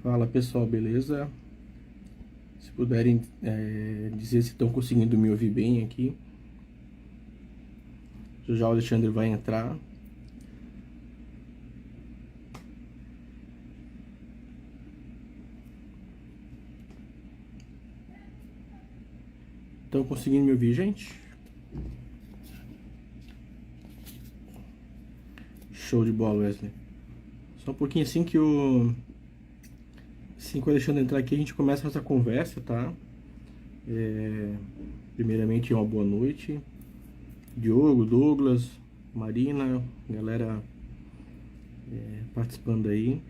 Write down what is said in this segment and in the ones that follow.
Fala pessoal, beleza? Se puderem dizer se estão conseguindo me ouvir bem aqui. Já o Alexandre vai entrar. Estão conseguindo me ouvir, gente? Show de bola, Wesley. Só um pouquinho assim que o Alexandre entrar aqui, a gente começa a nossa conversa, tá? É, Primeiramente, uma boa noite. Diogo, Douglas, Marina, galera participando aí.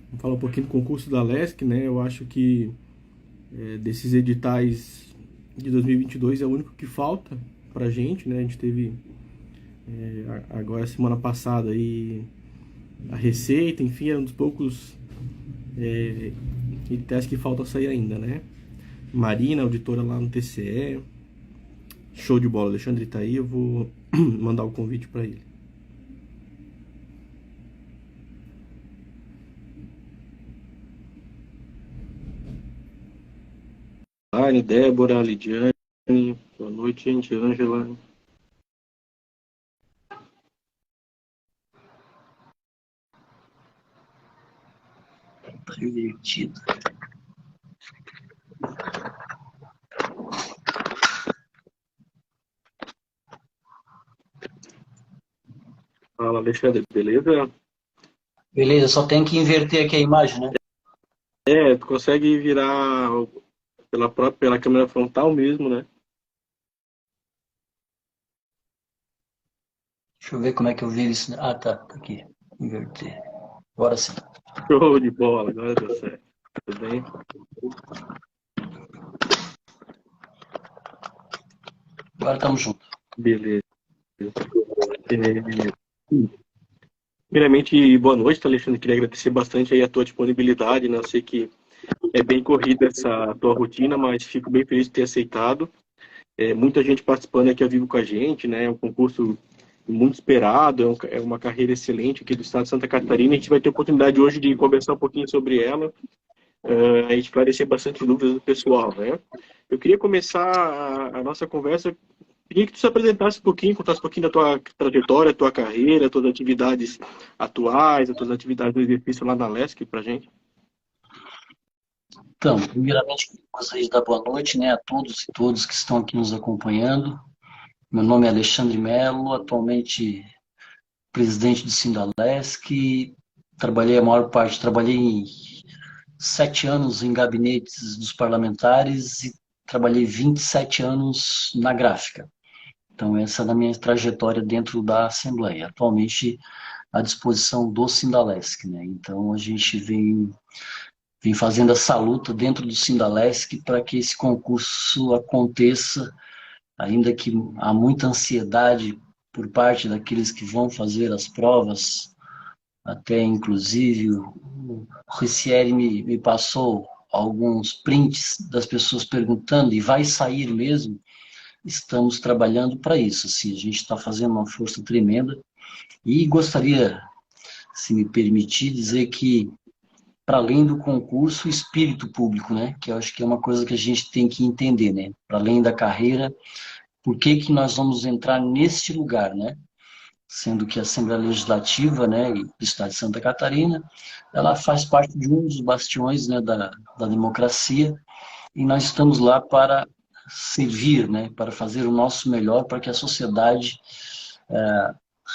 Vamos falar um pouquinho do concurso da Lesc, né? Eu acho que desses editais de 2022 é o único que falta pra gente, né? A gente teve agora semana passada aí a Receita, enfim, é um dos poucos editais que falta sair ainda, né? Marina, auditora lá no TCE. Show de bola, Alexandre tá aí, eu vou mandar o convite pra ele. Ai, Débora, Lidiane, boa noite, gente, Ângela. Divertido. Fala, Alexandre, beleza? Beleza, só tem que inverter aqui a imagem, né? Tu consegue virar pela câmera frontal mesmo, né? Deixa eu ver como é que eu viro isso. Ah, tá aqui. Inverter. Agora sim. Show de bola, agora deu certo. Tudo bem? Agora estamos juntos. Beleza. É, Primeiramente, boa noite, tá, Alexandre? Queria agradecer bastante aí a tua disponibilidade, né? Eu sei que é bem corrida essa tua rotina, mas fico bem feliz de ter aceitado. Muita gente participando aqui ao vivo com a gente, né? É um concurso muito esperado, é uma carreira excelente aqui do estado de Santa Catarina. A gente vai ter a oportunidade hoje de conversar um pouquinho sobre ela, e esclarecer bastante dúvidas do pessoal, né? Eu queria começar a nossa conversa. Queria que tu se apresentasse um pouquinho, contasse um pouquinho da tua trajetória, tua carreira, tuas atividades atuais, as tuas atividades no exercício lá na Lesc pra gente. Então, primeiramente, gostaria de dar boa noite, né, a todos e todas que estão aqui nos acompanhando. Meu nome é Alexandre Melo, atualmente presidente do Sindalesc. Trabalhei a maior parte, trabalhei 7 anos em gabinetes dos parlamentares e trabalhei 27 anos na gráfica. Então, essa é a minha trajetória dentro da Assembleia. Atualmente, à disposição do Sindalesc, né? Então, a gente vem fazendo essa luta dentro do Sindalesc para que esse concurso aconteça, ainda que há muita ansiedade por parte daqueles que vão fazer as provas, até inclusive o Ricieri me passou alguns prints das pessoas perguntando, e vai sair mesmo? Estamos trabalhando para isso, assim, a gente está fazendo uma força tremenda e gostaria, se me permitir, dizer que, para além do concurso, o espírito público, né, que eu acho que é uma coisa que a gente tem que entender, né, para além da carreira, por que que nós vamos entrar neste lugar, né, sendo que a Assembleia Legislativa, né, do Estado de Santa Catarina, ela faz parte de um dos bastiões, né, da democracia, e nós estamos lá para servir, né, para fazer o nosso melhor para que a sociedade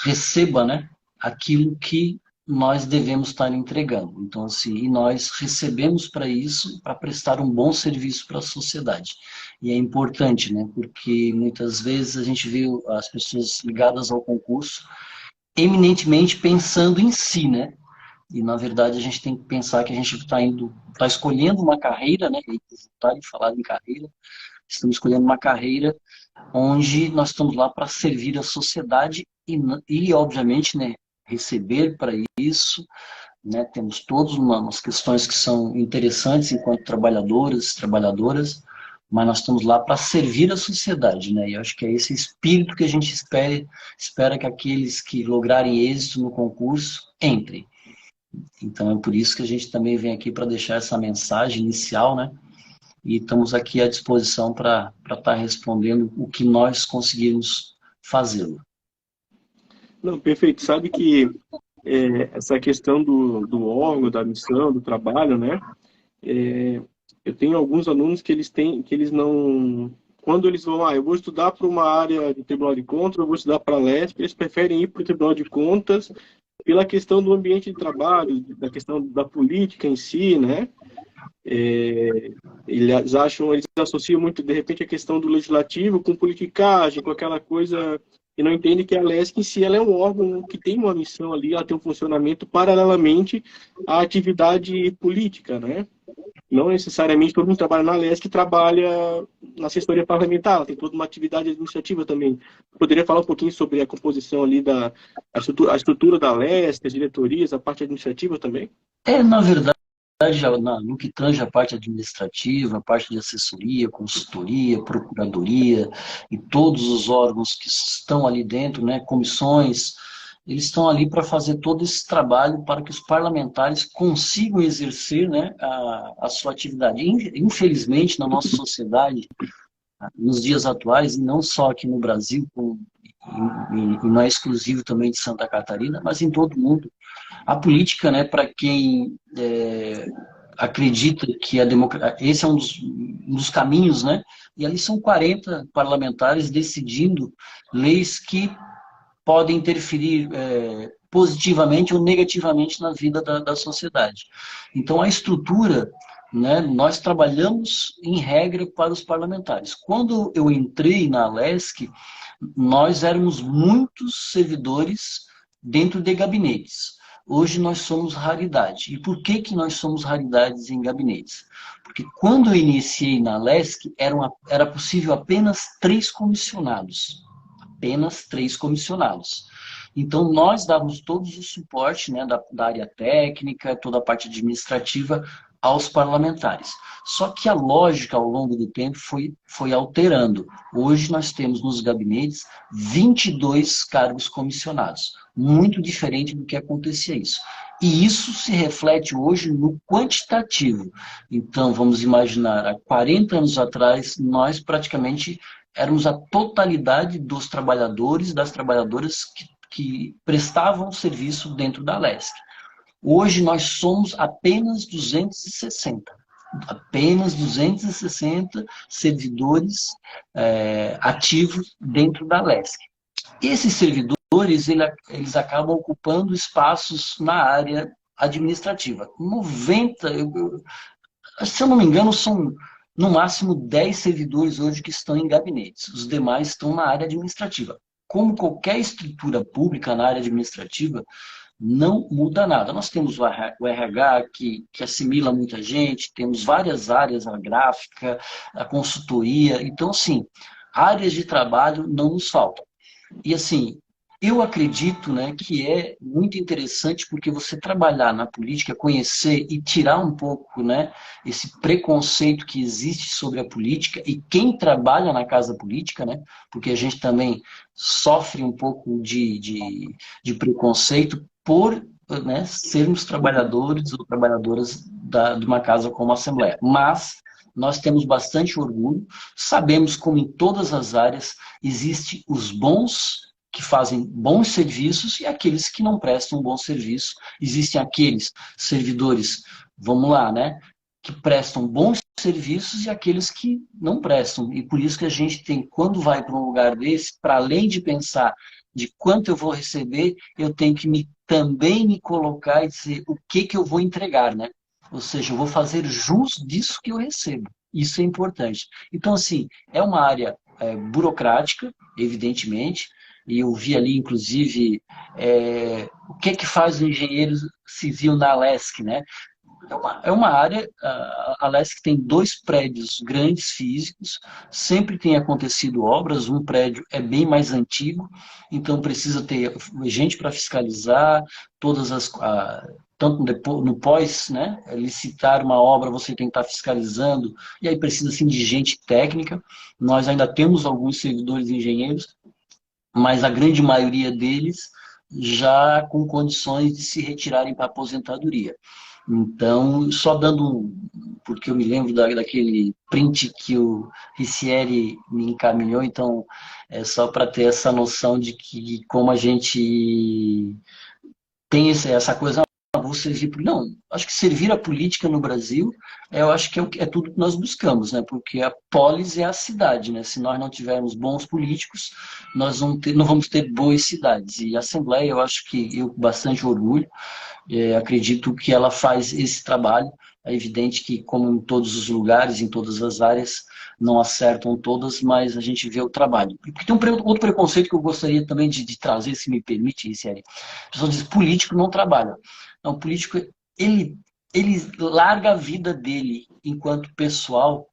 receba, né, aquilo que nós devemos estar entregando. Então, assim, e nós recebemos para isso, para prestar um bom serviço para a sociedade. E é importante, né, porque muitas vezes a gente vê as pessoas ligadas ao concurso eminentemente pensando em si, né? E na verdade a gente tem que pensar que a gente está escolhendo uma carreira, né? E voltar e falar em carreira, estamos escolhendo uma carreira onde nós estamos lá para servir a sociedade e obviamente, né, receber para isso, né, temos todas umas questões que são interessantes enquanto trabalhadores, trabalhadoras, mas nós estamos lá para servir a sociedade, né, e eu acho que é esse espírito que a gente espera que aqueles que lograrem êxito no concurso entrem. Então é por isso que a gente também vem aqui para deixar essa mensagem inicial, né? E estamos aqui à disposição para estar respondendo o que nós conseguirmos fazê-lo. Não, perfeito. Sabe que essa questão do órgão, da missão, do trabalho, né? Eu tenho alguns alunos que eles não, quando eles vão, eu vou estudar para uma área de Tribunal de Contas, eu vou estudar para a LESP, eles preferem ir para o Tribunal de Contas pela questão do ambiente de trabalho, da questão da política em si, né? Eles associam muito, de repente, a questão do legislativo com politicagem, com aquela coisa, e não entendem que a LESC em si ela é um órgão que tem uma missão ali, ela tem um funcionamento paralelamente à atividade política, né? Não necessariamente todo mundo trabalha na LESC que trabalha na assessoria parlamentar, ela tem toda uma atividade administrativa também. Poderia falar um pouquinho sobre a composição ali a estrutura da LESC, as diretorias, a parte administrativa também? Na verdade, no que tange a parte administrativa, a parte de assessoria, consultoria, procuradoria e todos os órgãos que estão ali dentro, né, comissões, eles estão ali para fazer todo esse trabalho para que os parlamentares consigam exercer, né, a sua atividade. Infelizmente, na nossa sociedade, nos dias atuais, e não só aqui no Brasil, e não é exclusivo também de Santa Catarina, mas em todo o mundo, a política, né, para quem acredita que esse é um dos caminhos, né, e ali são 40 parlamentares decidindo leis que podem interferir positivamente ou negativamente na vida da sociedade. Então, a estrutura, né, nós trabalhamos em regra para os parlamentares. Quando eu entrei na Alesc, nós éramos muitos servidores dentro de gabinetes. Hoje nós somos raridade. E por que nós somos raridades em gabinetes? Porque quando eu iniciei na Alesc, era possível apenas 3 comissionados. Apenas 3 comissionados. Então, nós dávamos todos o suporte, né, da área técnica, toda a parte administrativa aos parlamentares. Só que a lógica, ao longo do tempo, foi alterando. Hoje, nós temos nos gabinetes 22 cargos comissionados. Muito diferente do que acontecia isso. E isso se reflete hoje no quantitativo. Então, vamos imaginar, há 40 anos atrás, nós praticamente éramos a totalidade dos trabalhadores, das trabalhadoras que prestavam serviço dentro da Alesc. Hoje nós somos apenas 260. Apenas 260 servidores ativos dentro da Alesc. Esses servidores, eles acabam ocupando espaços na área administrativa. 90, se eu não me engano, são no máximo 10 servidores hoje que estão em gabinetes. Os demais estão na área administrativa. Como qualquer estrutura pública na área administrativa, não muda nada. Nós temos o RH, que assimila muita gente, temos várias áreas, a gráfica, a consultoria. Então, assim, áreas de trabalho não nos faltam. E, assim, eu acredito, né, que é muito interessante porque você trabalhar na política, conhecer e tirar um pouco, né, esse preconceito que existe sobre a política e quem trabalha na casa política, né, porque a gente também sofre um pouco de preconceito por, né, sermos trabalhadores ou trabalhadoras de uma casa como a Assembleia. Mas nós temos bastante orgulho, sabemos como em todas as áreas existem os bons que fazem bons serviços e aqueles que não prestam bom serviço. Existem aqueles servidores, vamos lá, né, que prestam bons serviços e aqueles que não prestam. E por isso que a gente tem, quando vai para um lugar desse, para além de pensar de quanto eu vou receber, eu tenho que também me colocar e dizer o que eu vou entregar, né? Ou seja, eu vou fazer jus disso que eu recebo. Isso é importante. Então, assim, é uma área burocrática, evidentemente, e eu vi ali, inclusive, o que faz o engenheiro civil na Alesc, né? É uma área, a Alesc tem 2 prédios grandes físicos, sempre tem acontecido obras, um prédio é bem mais antigo, então precisa ter gente para fiscalizar, tanto no pós, né, licitar uma obra, você tem que estar fiscalizando, e aí precisa assim, de gente técnica. Nós ainda temos alguns servidores engenheiros, mas a grande maioria deles já com condições de se retirarem para a aposentadoria. Então, só dando porque eu me lembro daquele print que o Ricieri me encaminhou, então é só para ter essa noção de que como a gente tem essa coisa, vou servir. Não, acho que servir a política no Brasil, eu acho que é tudo que nós buscamos, né? Porque a polis é a cidade, né? Se nós não tivermos bons políticos, nós não vamos ter boas cidades. E a Assembleia, eu acho que eu com bastante orgulho, acredito que ela faz esse trabalho. É evidente que, como em todos os lugares, em todas as áreas, não acertam todas, mas a gente vê o trabalho. Porque tem outro preconceito que eu gostaria também de trazer, se me permite, Série. A pessoa diz, político não trabalha. Não, o político, ele, ele larga a vida dele enquanto pessoal.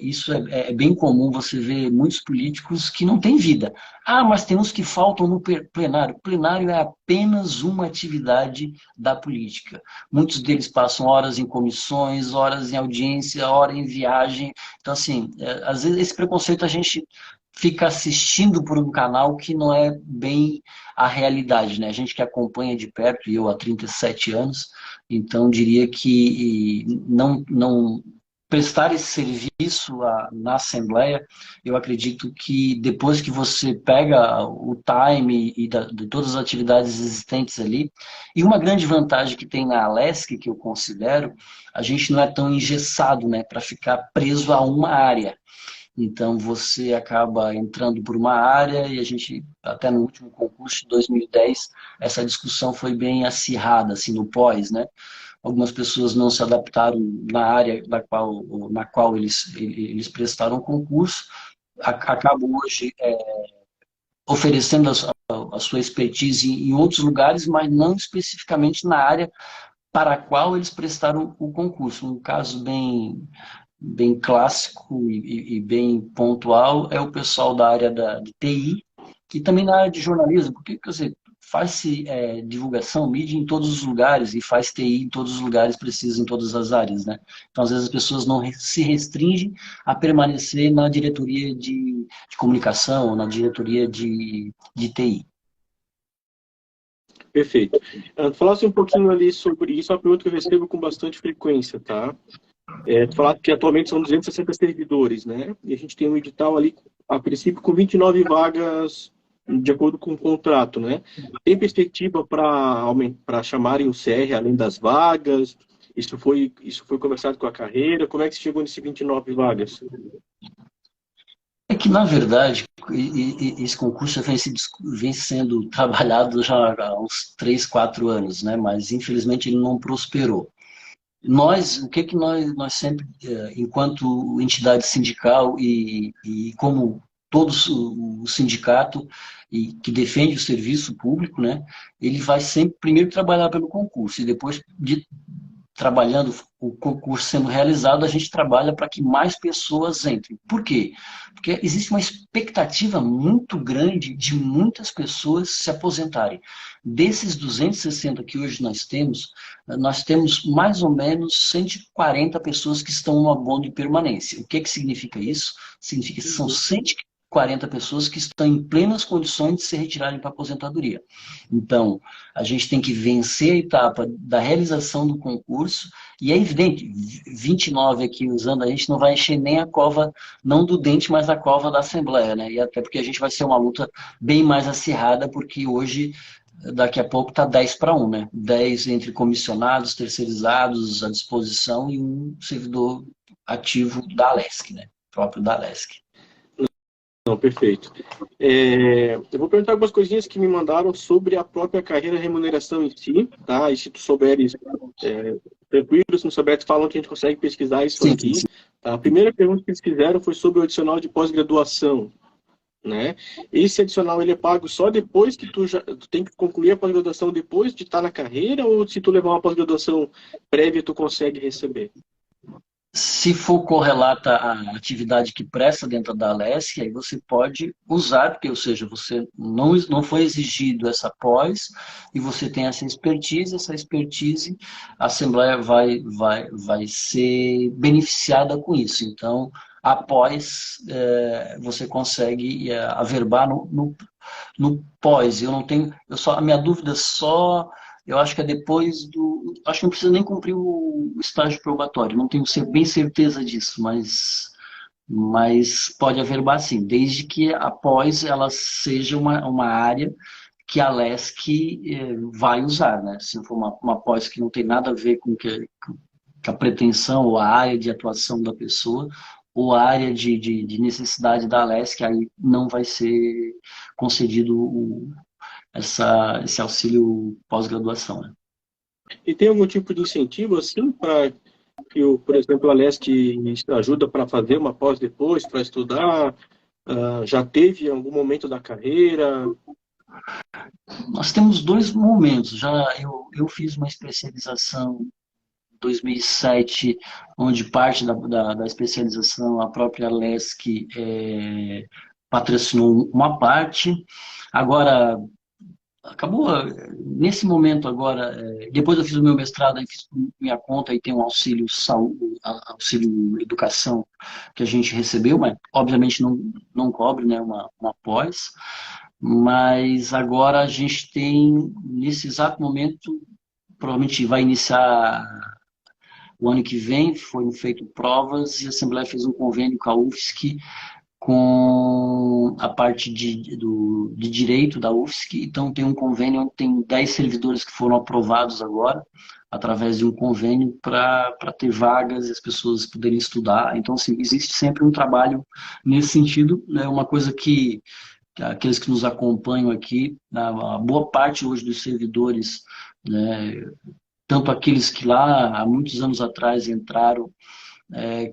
Isso é bem comum, você vê muitos políticos que não têm vida. Ah, mas tem uns que faltam no plenário. O plenário é apenas uma atividade da política. Muitos deles passam horas em comissões, horas em audiência, hora em viagem. Então, assim, às vezes esse preconceito a gente fica assistindo por um canal que não é bem a realidade, né? A gente que acompanha de perto, e eu há 37 anos, então diria que não prestar esse serviço na Assembleia, eu acredito que depois que você pega o time de todas as atividades existentes ali, e uma grande vantagem que tem na Alesc, que eu considero, a gente não é tão engessado, né, para ficar preso a uma área. Então você acaba entrando por uma área e a gente, até no último concurso de 2010, essa discussão foi bem acirrada, assim, no pós, né? Algumas pessoas não se adaptaram na área na qual eles prestaram concurso, acabam hoje oferecendo a sua expertise em outros lugares, mas não especificamente na área para a qual eles prestaram o concurso. Um caso bem clássico e bem pontual é o pessoal da área de TI, e também na área de jornalismo, porque, quer dizer, faz-se divulgação, mídia em todos os lugares e faz TI em todos os lugares, precisa em todas as áreas, né? Então, às vezes, as pessoas não se restringem a permanecer na diretoria de comunicação ou na diretoria de TI. Perfeito. Falasse um pouquinho ali sobre isso, é uma pergunta que eu recebo com bastante frequência, tá? Tu falaste que atualmente são 260 servidores, né? E a gente tem um edital ali, a princípio, com 29 vagas de acordo com o contrato, né? Tem perspectiva para chamarem o CR além das vagas? Isso foi conversado com a carreira? Como é que se chegou nesse 29 vagas? É que, na verdade, esse concurso vem sendo trabalhado já há uns 3, 4 anos, né? Mas, infelizmente, ele não prosperou. O que nós sempre, enquanto entidade sindical e como todos o sindicato que defende o serviço público, né, ele vai sempre primeiro trabalhar pelo concurso e depois trabalhando o concurso sendo realizado, a gente trabalha para que mais pessoas entrem. Por quê? Porque existe uma expectativa muito grande de muitas pessoas se aposentarem. Desses 260 que hoje nós temos mais ou menos 140 pessoas que estão no abono de permanência. O que significa isso? Significa que são 140 pessoas que estão em plenas condições de se retirarem para a aposentadoria. Então, a gente tem que vencer a etapa da realização do concurso, e é evidente, 29 aqui usando, a gente não vai encher nem a cova, não do dente, mas a cova da Assembleia, né? E até porque a gente vai ser uma luta bem mais acirrada, porque hoje, daqui a pouco, está 10-1, né? 10 entre comissionados, terceirizados à disposição e um servidor ativo da Alesc, né? Próprio da Alesc. Não, perfeito. Eu vou perguntar algumas coisinhas que me mandaram sobre a própria carreira e remuneração em si, tá? E se tu souberes, tranquilo, se não souberes, falam que a gente consegue pesquisar isso aqui. Sim. Tá? A primeira pergunta que eles fizeram foi sobre o adicional de pós-graduação, né? Esse adicional, ele é pago só depois que tu tem que concluir a pós-graduação depois de estar na carreira, ou se tu levar uma pós-graduação prévia, tu consegue receber? Se for correlata à atividade que presta dentro da Alesc, aí você pode usar, porque, ou seja, você não foi exigido essa pós e você tem essa expertise, a Assembleia vai ser beneficiada com isso. Então, após você consegue averbar no pós. Eu não tenho, a minha dúvida só, eu acho que é depois acho que não precisa nem cumprir o estágio probatório, não tenho bem certeza disso, mas pode averbar sim, desde que após ela seja uma área que a LESC vai usar, né? Se for uma pós que não tem nada a ver com a pretensão ou a área de atuação da pessoa, ou a área de necessidade da LESC, aí não vai ser concedido esse auxílio pós-graduação, né? E tem algum tipo de incentivo, assim, para que, por exemplo, a Leste ajuda para fazer uma pós depois, para estudar? Já teve em algum momento da carreira? Nós temos dois momentos. Eu fiz uma especialização em 2007, onde parte da especialização a própria LESC patrocinou uma parte. Agora, acabou, nesse momento agora, depois eu fiz o meu mestrado, aí fiz por minha conta, aí tem um auxílio saúde, auxílio educação que a gente recebeu, mas obviamente não cobre, né, uma pós. Mas agora a gente tem, nesse exato momento, provavelmente vai iniciar o ano que vem, foram feitas provas e a Assembleia fez um convênio com a UFSC, com a parte de direito da UFSC. Então tem um convênio onde tem 10 servidores que foram aprovados agora, através de um convênio para ter vagas e as pessoas poderem estudar. Então, assim, existe sempre um trabalho nesse sentido, né? Uma coisa que aqueles que nos acompanham aqui, a boa parte hoje dos servidores, né, tanto aqueles que lá há muitos anos atrás entraram é,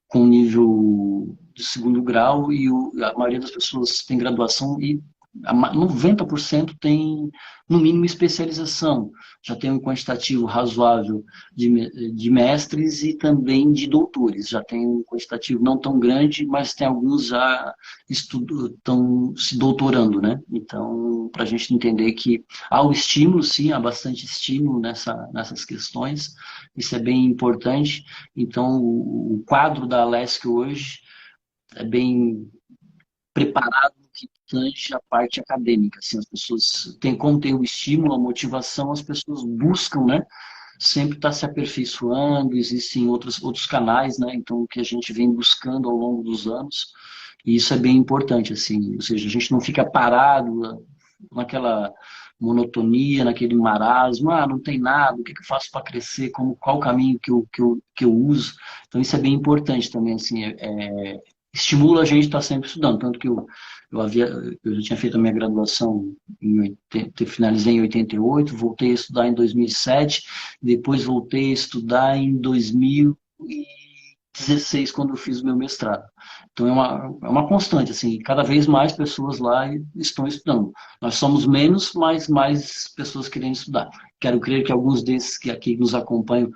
com nível de segundo grau e a maioria das pessoas tem graduação e 90% tem, no mínimo, especialização. Já tem um quantitativo razoável de mestres e também de doutores. Já tem um quantitativo não tão grande, mas tem alguns já estão se doutorando, né? Então, para a gente entender que há o estímulo, sim, há bastante estímulo nessas questões. Isso é bem importante. Então, o quadro da Alesc hoje é bem preparado no que tange a parte acadêmica. Assim, as pessoas têm como ter o estímulo, a motivação, as pessoas buscam, né? Sempre está se aperfeiçoando, existem outros canais, né? Então, que a gente vem buscando ao longo dos anos, e isso é bem importante, assim, ou seja, a gente não fica parado naquela monotonia, naquele marasmo, não tem nada, o que eu faço para crescer, qual o caminho que eu uso. Então, isso é bem importante também, assim, estimula a gente a estar sempre estudando, tanto que eu já tinha feito a minha graduação finalizei em 88, voltei a estudar em 2007, depois voltei a estudar em 2016, quando eu fiz o meu mestrado. Então é uma constante, assim, cada vez mais pessoas lá estão estudando. Nós somos menos, mas mais pessoas querendo estudar. Quero crer que alguns desses que aqui nos acompanham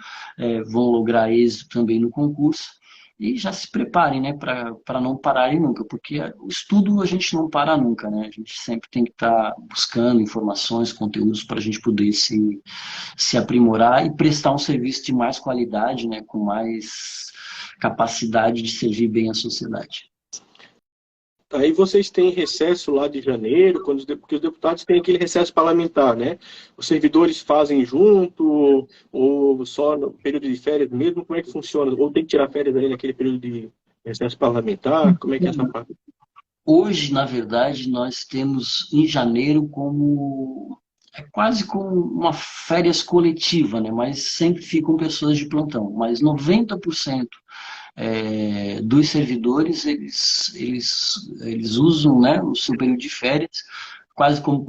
vão lograr êxito também no concurso. E já se preparem, né, para não pararem nunca, porque o estudo a gente não para nunca, né? A gente sempre tem que estar buscando informações, conteúdos para a gente poder se aprimorar e prestar um serviço de mais qualidade, né, com mais capacidade de servir bem a sociedade. Aí vocês têm recesso lá de janeiro, porque os deputados têm aquele recesso parlamentar, né? Os servidores fazem junto, ou só no período de férias mesmo? Como é que funciona? Ou tem que tirar férias aí naquele período de recesso parlamentar? Como é que é essa parte? Hoje, na verdade, nós temos em janeiro como quase como uma férias coletiva, né? Mas sempre ficam pessoas de plantão. Mas 90% dos servidores, eles usam, né, o seu período de férias quase como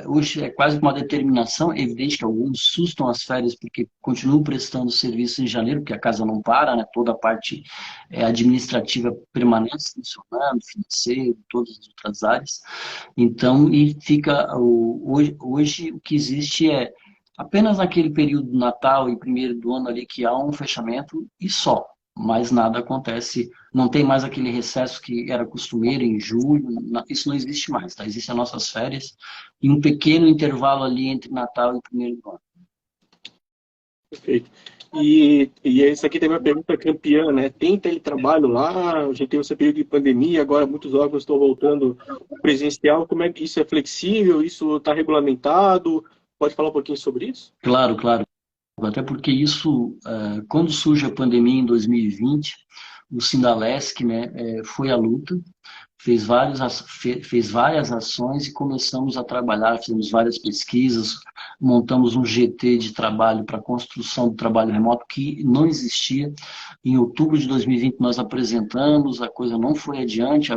hoje é quase como uma determinação. É evidente que alguns sustam as férias porque continuam prestando serviço em janeiro, porque a casa não para, né, toda a parte administrativa permanece funcionando, financeiro, todas as outras áreas. Então, e fica hoje o que existe é apenas naquele período do Natal e primeiro do ano ali que há um fechamento e só. Mas nada acontece, não tem mais aquele recesso que era costumeiro em julho, isso não existe mais, tá? Existem as nossas férias e um pequeno intervalo ali entre Natal e primeiro do ano. Perfeito. E essa aqui tem uma pergunta campeã, né? Tem teletrabalho lá? A gente teve esse período de pandemia, agora muitos órgãos estão voltando presencial. Como é que isso é flexível? Isso está regulamentado? Pode falar um pouquinho sobre isso? Claro, claro. Até porque isso, quando surge a pandemia em 2020, o Sindalesc, né, foi à luta, fez várias ações e começamos a trabalhar, fizemos várias pesquisas, montamos um GT de trabalho para a construção do trabalho remoto que não existia. Em outubro de 2020 nós apresentamos, a coisa não foi adiante,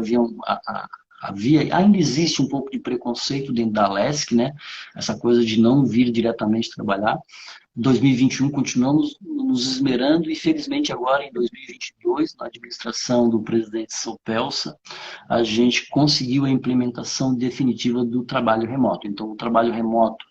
ainda existe um pouco de preconceito dentro da LESC, né? Essa coisa de não vir diretamente trabalhar. 2021 continuamos nos esmerando e felizmente agora em 2022, na administração do presidente Sopelsa, a gente conseguiu a implementação definitiva do trabalho remoto. Então, o trabalho remoto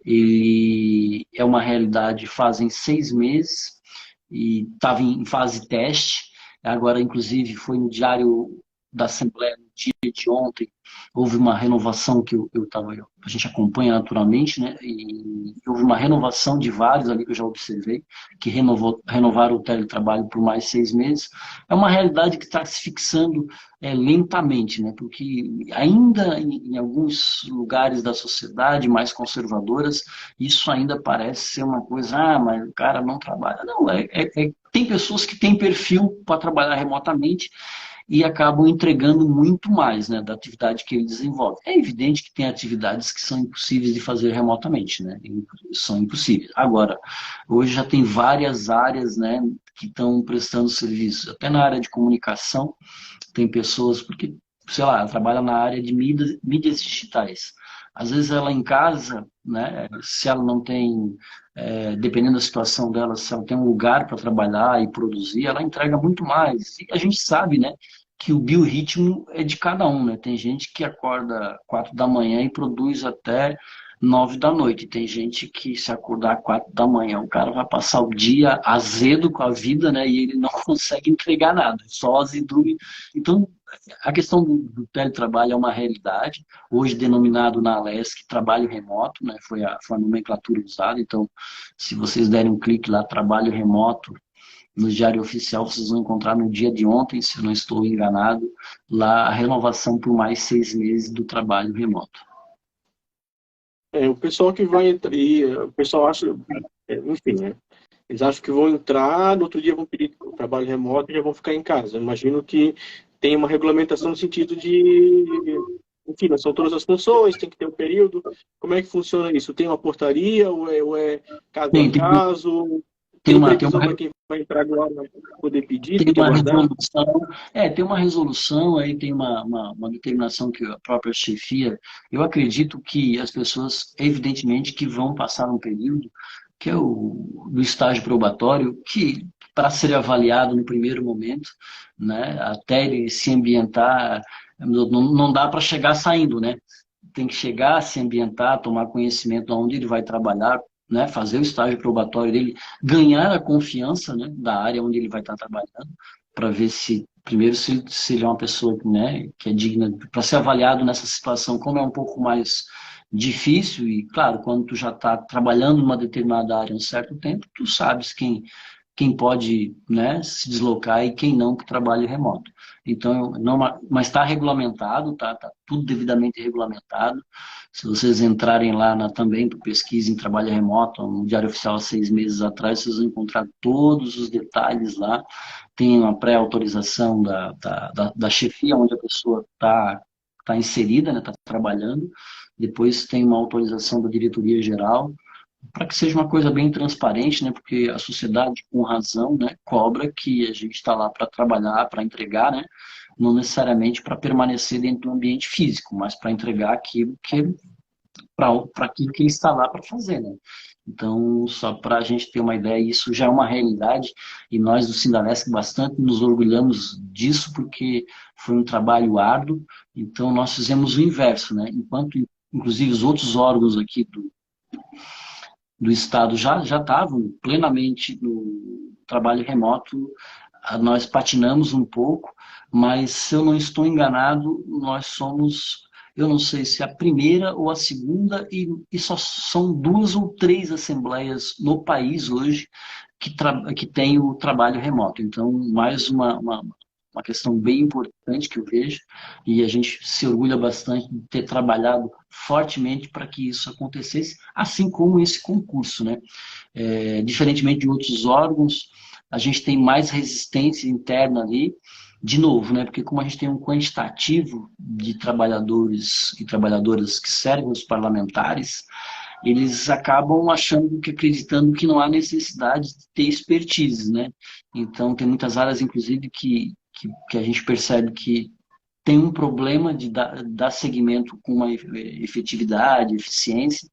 é uma realidade fazem 6 meses e estava em fase teste. Agora, inclusive, foi no Diário da Assembleia, no dia de ontem, houve uma renovação que a gente acompanha naturalmente, né? E houve uma renovação de vários ali que eu já observei, que renovaram o teletrabalho por mais 6 meses. É uma realidade que está se fixando lentamente, né? Porque ainda em alguns lugares da sociedade mais conservadoras, isso ainda parece ser uma coisa, mas o cara não trabalha. Não, tem pessoas que têm perfil para trabalhar remotamente e acabam entregando muito mais, né, da atividade que ele desenvolve. É evidente que tem atividades que são impossíveis de fazer remotamente, né? São impossíveis. Agora, hoje já tem várias áreas, né, que estão prestando serviço. Até na área de comunicação, tem pessoas, porque, sei lá, ela trabalha na área de mídias digitais. Às vezes ela em casa, né, se ela não tem, dependendo da situação dela, se ela tem um lugar para trabalhar e produzir, ela entrega muito mais. E a gente sabe, né, que o biorritmo é de cada um, né? Tem gente que acorda 4 da manhã e produz até 9 da noite. Tem gente que se acordar 4 da manhã, o cara vai passar o dia azedo com a vida, né? E ele não consegue entregar nada, só azedume. Então, a questão do teletrabalho é uma realidade, hoje denominado na Alesc trabalho remoto, né? Foi a nomenclatura usada. Então, se vocês derem um clique lá, trabalho remoto, no Diário Oficial, vocês vão encontrar no dia de ontem, se eu não estou enganado, lá a renovação por mais 6 meses do trabalho remoto. O pessoal que vai entrar, o pessoal acha, enfim, né? Eles acham que vão entrar, no outro dia vão pedir o trabalho remoto e já vão ficar em casa. Eu imagino que tem uma regulamentação no sentido de, enfim, não são todas as funções, tem que ter um período. Como é que funciona isso? Tem uma portaria ou é caso a caso? Tem previsão para quem vai entrar agora poder pedir? Tem uma resolução, tem uma resolução, aí tem uma determinação que a própria chefia. Eu acredito que as pessoas, evidentemente, que vão passar um período, que é o do estágio probatório, que para ser avaliado no primeiro momento, né, até ele se ambientar, não dá para chegar saindo, né? Tem que chegar, se ambientar, tomar conhecimento de onde ele vai trabalhar, né, fazer o estágio probatório dele, ganhar a confiança, né, da área onde ele vai estar trabalhando, para ver se, primeiro, se ele é uma pessoa, né, que é digna para ser avaliado nessa situação, como é um pouco mais difícil, e claro, quando tu já está trabalhando numa determinada área há um certo tempo, tu sabes quem pode, né, se deslocar e quem não, que trabalhe remoto. Então, não, mas está regulamentado, tá tudo devidamente regulamentado. Se vocês entrarem lá também para pesquisa em trabalho remoto, no Diário Oficial há 6 meses atrás, vocês vão encontrar todos os detalhes lá. Tem uma pré-autorização da chefia, onde a pessoa tá inserida, né, está trabalhando. Depois tem uma autorização da diretoria geral, para que seja uma coisa bem transparente, né? Porque a sociedade, com razão, né, cobra que a gente está lá para trabalhar, para entregar, né? Não necessariamente para permanecer dentro do ambiente físico, mas para entregar aquilo para aquilo que ele está lá para fazer, né? Então, só para a gente ter uma ideia, isso já é uma realidade e nós do Sindalesc bastante nos orgulhamos disso porque foi um trabalho árduo. Então, nós fizemos o inverso, né? Enquanto, inclusive, os outros órgãos aqui do Estado já estavam plenamente no trabalho remoto, nós patinamos um pouco, mas se eu não estou enganado, nós somos eu não sei se é a primeira ou a segunda, e só são 2 ou 3 assembleias no país hoje que tem o trabalho remoto. Então, mais uma questão bem importante que eu vejo, e a gente se orgulha bastante de ter trabalhado fortemente para que isso acontecesse, assim como esse concurso, né? Diferentemente de outros órgãos, a gente tem mais resistência interna ali, de novo, né? Porque como a gente tem um quantitativo de trabalhadores e trabalhadoras que servem os parlamentares, eles acabam achando que acreditando que não há necessidade de ter expertise, né? Então tem muitas áreas, inclusive, que a gente percebe que tem um problema de dar seguimento com uma efetividade, eficiência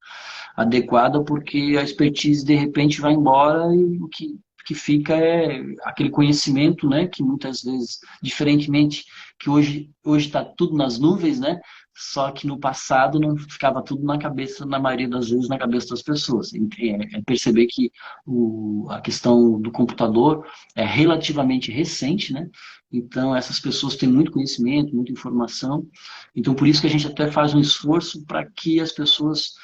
adequada, porque a expertise de repente vai embora e o que fica é aquele conhecimento, né, que muitas vezes, diferentemente que hoje está tudo nas nuvens, né, só que no passado não ficava tudo na cabeça, na maioria das vezes, na cabeça das pessoas. É perceber que a questão do computador é relativamente recente, né? Então, essas pessoas têm muito conhecimento, muita informação. Então, por isso que a gente até faz um esforço para que as pessoas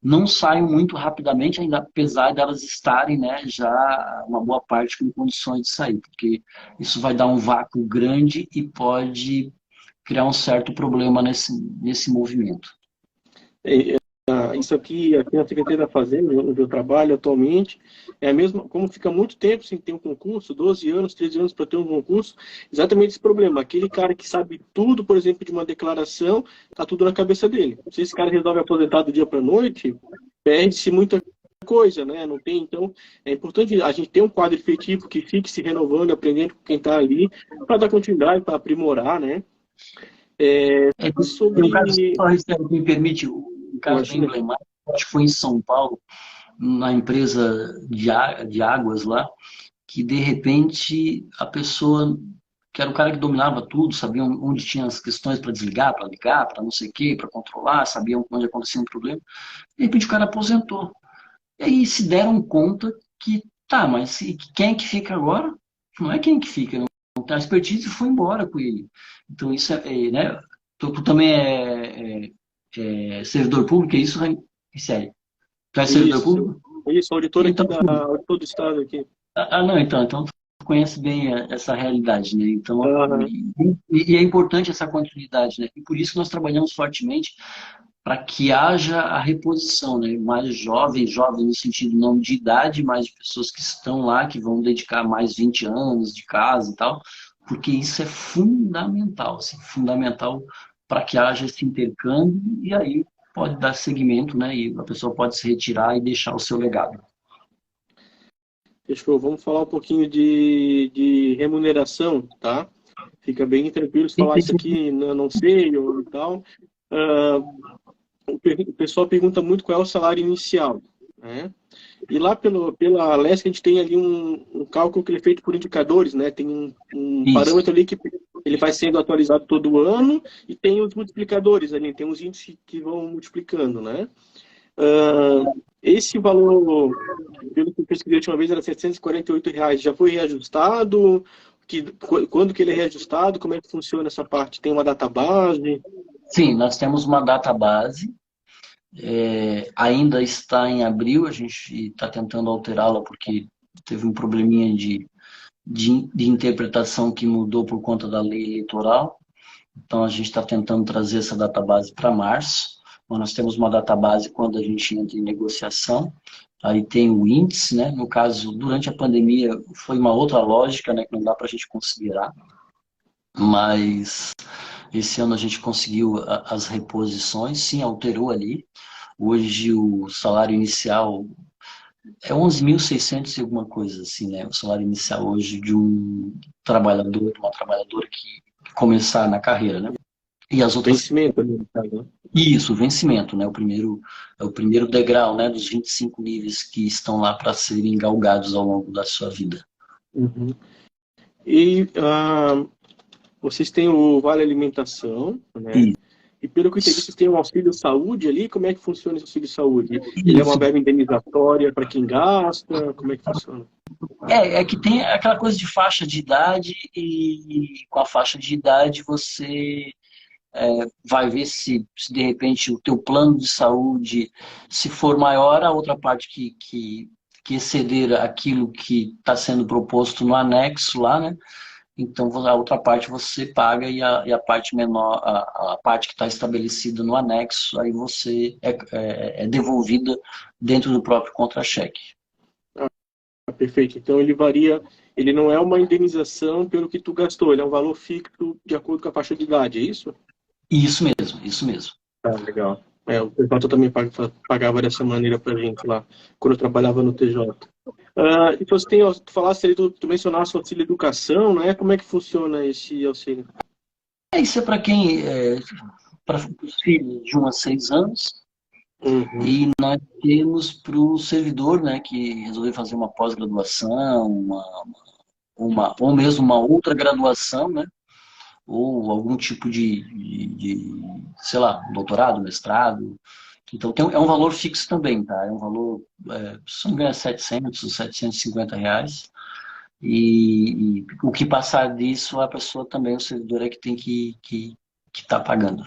não saiam muito rapidamente, ainda apesar de elas estarem, né, já uma boa parte com condições de sair, porque isso vai dar um vácuo grande e pode criar um certo problema nesse movimento. Isso aqui na Secretaria da Fazenda, onde eu trabalho atualmente, é a mesma, como fica muito tempo sem ter um concurso, 12 anos, 13 anos para ter um concurso, exatamente esse problema. Aquele cara que sabe tudo, por exemplo, de uma declaração, está tudo na cabeça dele. Se esse cara resolve aposentar do dia para a noite, perde-se muita coisa, né? Não tem, então, é importante a gente ter um quadro efetivo que fique se renovando, aprendendo com quem está ali, para dar continuidade, para aprimorar, né? Tem um caso, Sobre... só isso me permite, um caso bem emblemático, acho que foi em São Paulo, na empresa de águas lá, que de repente a pessoa, que era o cara que dominava tudo, sabia onde tinha as questões para desligar, para ligar, para não sei o quê, para controlar, sabia onde acontecia um problema, de repente o cara aposentou. E aí se deram conta que, tá, mas quem é que fica agora? Não é quem é que fica, não. A expertise foi embora com ele. Então isso né? Tu também é servidor público, é isso, sério? Tu é servidor Isso, público? isso, auditor aqui Então, auditor do estado aqui. não, então tu conhece bem essa realidade, né? Então, Aham. e é importante essa continuidade, né? E por isso que nós trabalhamos fortemente para que haja a reposição, né? Mais jovens, jovens no sentido não de idade, mas de pessoas que estão lá, que vão dedicar mais 20 anos de casa e tal, porque isso é fundamental, assim, fundamental para que haja esse intercâmbio e aí pode dar seguimento, né? E a pessoa pode se retirar e deixar o seu legado. Fechou. Vamos falar um pouquinho de remuneração, tá? Fica bem tranquilo se falar isso aqui, não sei, ou tal. Ah, o pessoal pergunta muito qual é o salário inicial, né? E lá pela Alesc a gente tem ali um cálculo que é feito por indicadores, né? Tem um Isso. parâmetro ali que ele vai sendo atualizado todo ano e tem os multiplicadores ali, tem os índices que vão multiplicando, né? Esse valor, pelo que eu pesquisei a última vez, era R$ 748. Já foi reajustado? Quando que ele é reajustado? Como é que funciona essa parte? Tem uma database? Sim, nós temos uma database, ainda está em abril, a gente está tentando alterá-la porque teve um probleminha de interpretação que mudou por conta da lei eleitoral. Então a gente está tentando trazer essa database para março. Então, nós temos uma database quando a gente entra em negociação. Aí tem o índice, né? No caso, durante a pandemia foi uma outra lógica, né? Que não dá para a gente considerar. Mas esse ano a gente conseguiu as reposições, sim, alterou ali. Hoje o salário inicial é 11.600 e alguma coisa assim, né? O salário inicial hoje de um trabalhador, uma trabalhadora que começar na carreira, né? E as outras. Vencimento ali, no caso, né? Isso, o vencimento, né? É o primeiro degrau, né? Dos 25 níveis que estão lá para serem galgados ao longo da sua vida. Uhum. E vocês têm o Vale Alimentação, né? E pelo que eu entendi, vocês têm um auxílio saúde ali. Como é que funciona esse auxílio saúde? Ele é uma verba indenizatória para quem gasta? Como é que funciona? É que tem aquela coisa de faixa de idade e com a faixa de idade você vai ver se de repente o teu plano de saúde, se for maior, a outra parte que exceder aquilo que está sendo proposto no anexo lá, né? Então a outra parte você paga e a parte menor, a parte que está estabelecida no anexo, aí você é devolvida dentro do próprio contra-cheque. Perfeito. Então ele varia, ele não é uma indenização pelo que tu gastou, ele é um valor fixo de acordo com a faixa de idade, é isso? Isso mesmo, isso mesmo. Ah, legal. O TJ também pagava dessa maneira pra gente lá, quando eu trabalhava no TJ. E você tu falasse ali, tu mencionaste o auxílio educação, né? Como é que funciona esse auxílio? Isso é para quem, para os filhos de 1 a 6 anos, Uhum. e nós temos para o servidor, né, que resolveu fazer uma pós-graduação, ou mesmo uma outra graduação, né, ou algum tipo de sei lá, doutorado, mestrado. Então é um valor fixo também, tá? É um valor, se não me engano, 700 ou 750 reais. E o que passar disso, a pessoa também, o servidor é que tem que tá pagando.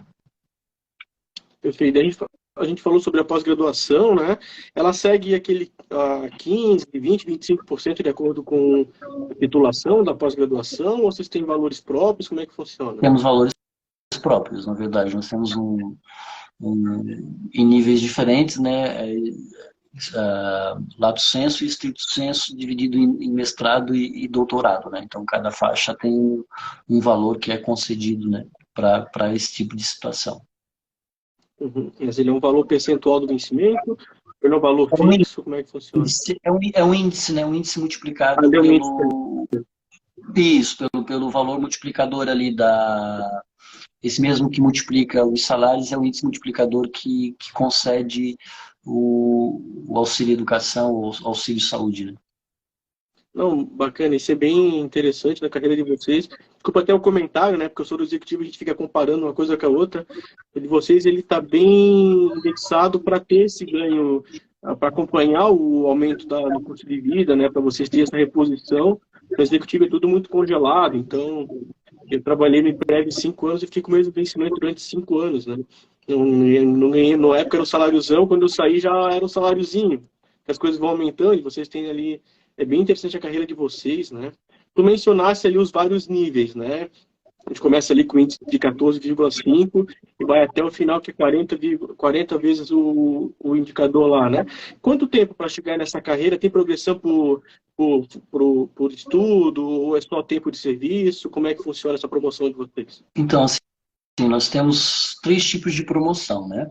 Perfeito. A gente falou sobre a pós-graduação, né? Ela segue aquele 15, 20, 25% de acordo com a titulação da pós-graduação, ou vocês têm valores próprios? Como é que funciona? Temos valores próprios, na verdade. Nós temos em níveis diferentes, né? Lato sensu e estricto sensu, dividido em mestrado e doutorado, né? Então, cada faixa tem um valor que é concedido, né, para esse tipo de situação. Uhum. Mas ele é um valor percentual do vencimento? Ele é um valor fixo? Como é que funciona? É um índice, né? Um índice multiplicado É um pelo... Isso, pelo valor multiplicador ali esse mesmo que multiplica os salários é o índice multiplicador que concede o auxílio educação, o auxílio saúde, né? Não, bacana, isso é bem interessante na carreira de vocês. Desculpa até o comentário, né? Porque eu sou do executivo, a gente fica comparando uma coisa com a outra. O de vocês, ele está bem indexado para ter esse ganho, para acompanhar o aumento do custo de vida, né? Para vocês terem essa reposição. No executivo é tudo muito congelado, então eu trabalhei no Emprev 5 anos e fiquei com o mesmo vencimento durante 5 anos, né? Não ganhei, na época era um saláriozão, quando eu saí já era um saláriozinho. As coisas vão aumentando e vocês têm ali. É bem interessante a carreira de vocês, né? Tu mencionasse ali os vários níveis, né? A gente começa ali com o índice de 14,5 e vai até o final, que é 40 vezes o indicador lá, né? Quanto tempo para chegar nessa carreira? Tem progressão por estudo ou é só tempo de serviço? Como é que funciona essa promoção de vocês? Então, assim, nós temos 3 tipos de promoção, né?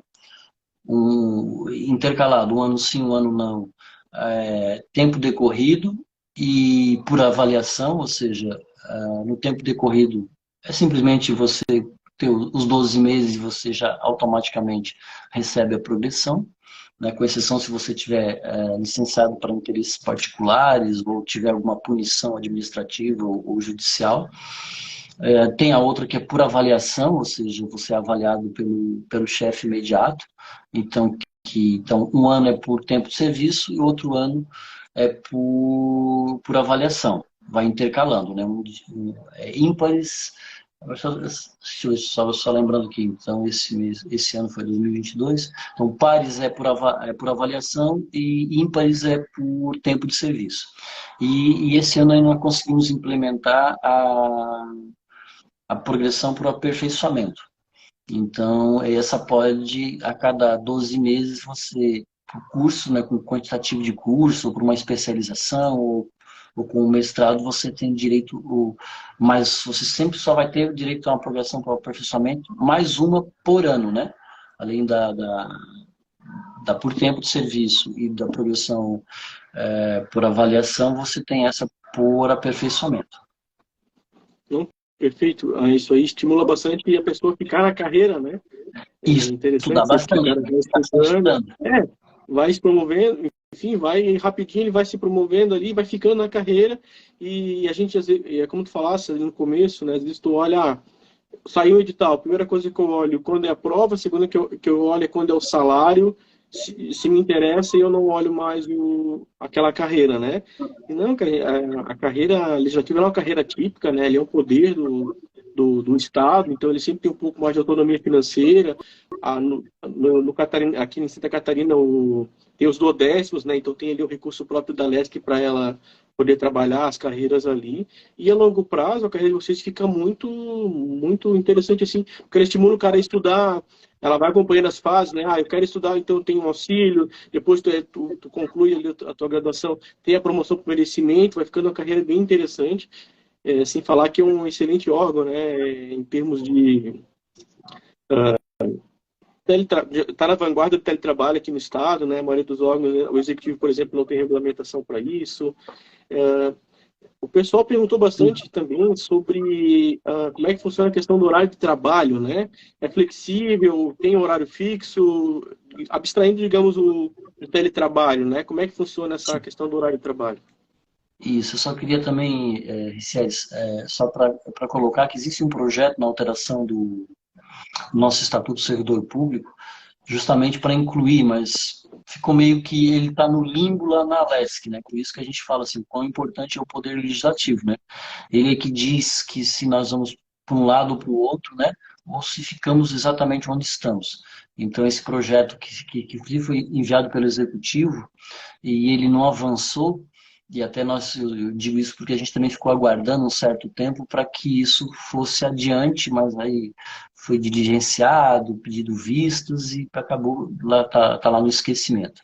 Intercalado, um ano sim, um ano não. Tempo decorrido e por avaliação, ou seja, no tempo decorrido é simplesmente você ter os 12 meses e você já automaticamente recebe a progressão, né, com exceção se você tiver licenciado para interesses particulares ou tiver alguma punição administrativa ou judicial. Tem a outra que é por avaliação, ou seja, você é avaliado pelo chefe imediato. Então, um ano é por tempo de serviço e outro ano é por avaliação. Vai intercalando, né? Ímpares. Só lembrando aqui, então esse ano foi 2022. Então, pares é por avaliação e ímpares é por tempo de serviço. E esse ano ainda nós conseguimos implementar a progressão por aperfeiçoamento. Então, essa pode, a cada 12 meses, você, por curso, né, com quantitativo de curso, ou por uma especialização, ou com um mestrado, você tem direito, mas você sempre só vai ter direito a uma progressão por aperfeiçoamento, mais uma por ano, né? Além da por tempo de serviço e da progressão por avaliação, você tem essa por aperfeiçoamento. Perfeito. Isso aí estimula bastante a pessoa ficar na carreira, né? Isso, interessante. bastante. Vai se promovendo, enfim, vai rapidinho, ele vai se promovendo ali, vai ficando na carreira e a gente, é como tu falasse ali no começo, né? Às vezes tu olha, saiu o edital, a primeira coisa que eu olho quando é a prova, a segunda que eu olho é quando é o salário, se me interessa e eu não olho mais aquela carreira, né? E não, a carreira legislativa é uma carreira típica, né? Ele é um poder do do Estado, então ele sempre tem um pouco mais de autonomia financeira. No Catarina, aqui em Santa Catarina tem os duodécimos, né? Então tem ali o recurso próprio da LESC para ela poder trabalhar as carreiras ali. E a longo prazo, a carreira de vocês fica muito interessante, assim, porque ela estimula o cara a estudar, ela vai acompanhando as fases, né? Eu quero estudar, então tem um auxílio, depois tu conclui ali a tua graduação, tem a promoção por merecimento, vai ficando uma carreira bem interessante. Sem falar que é um excelente órgão, né, em termos de está na vanguarda do teletrabalho aqui no estado, né, a maioria dos órgãos, né, o executivo, por exemplo, não tem regulamentação para isso. O pessoal perguntou bastante também sobre como é que funciona a questão do horário de trabalho, né? É flexível, tem horário fixo, abstraindo, digamos, o teletrabalho, né? Como é que funciona essa questão do horário de trabalho? Isso, eu só queria também, Riciés, só para colocar que existe um projeto na alteração do nosso Estatuto do Servidor Público, justamente para incluir, mas ficou meio que ele está no limbo lá na LESC, né? Por isso que a gente fala assim, quão importante é o poder legislativo, né? Ele é que diz que se nós vamos para um lado ou para o outro, né? Ou se ficamos exatamente onde estamos. Então, esse projeto que foi enviado pelo Executivo e ele não avançou, e até eu digo isso porque a gente também ficou aguardando um certo tempo para que isso fosse adiante, mas aí foi diligenciado, pedido vistos e acabou lá tá lá no esquecimento.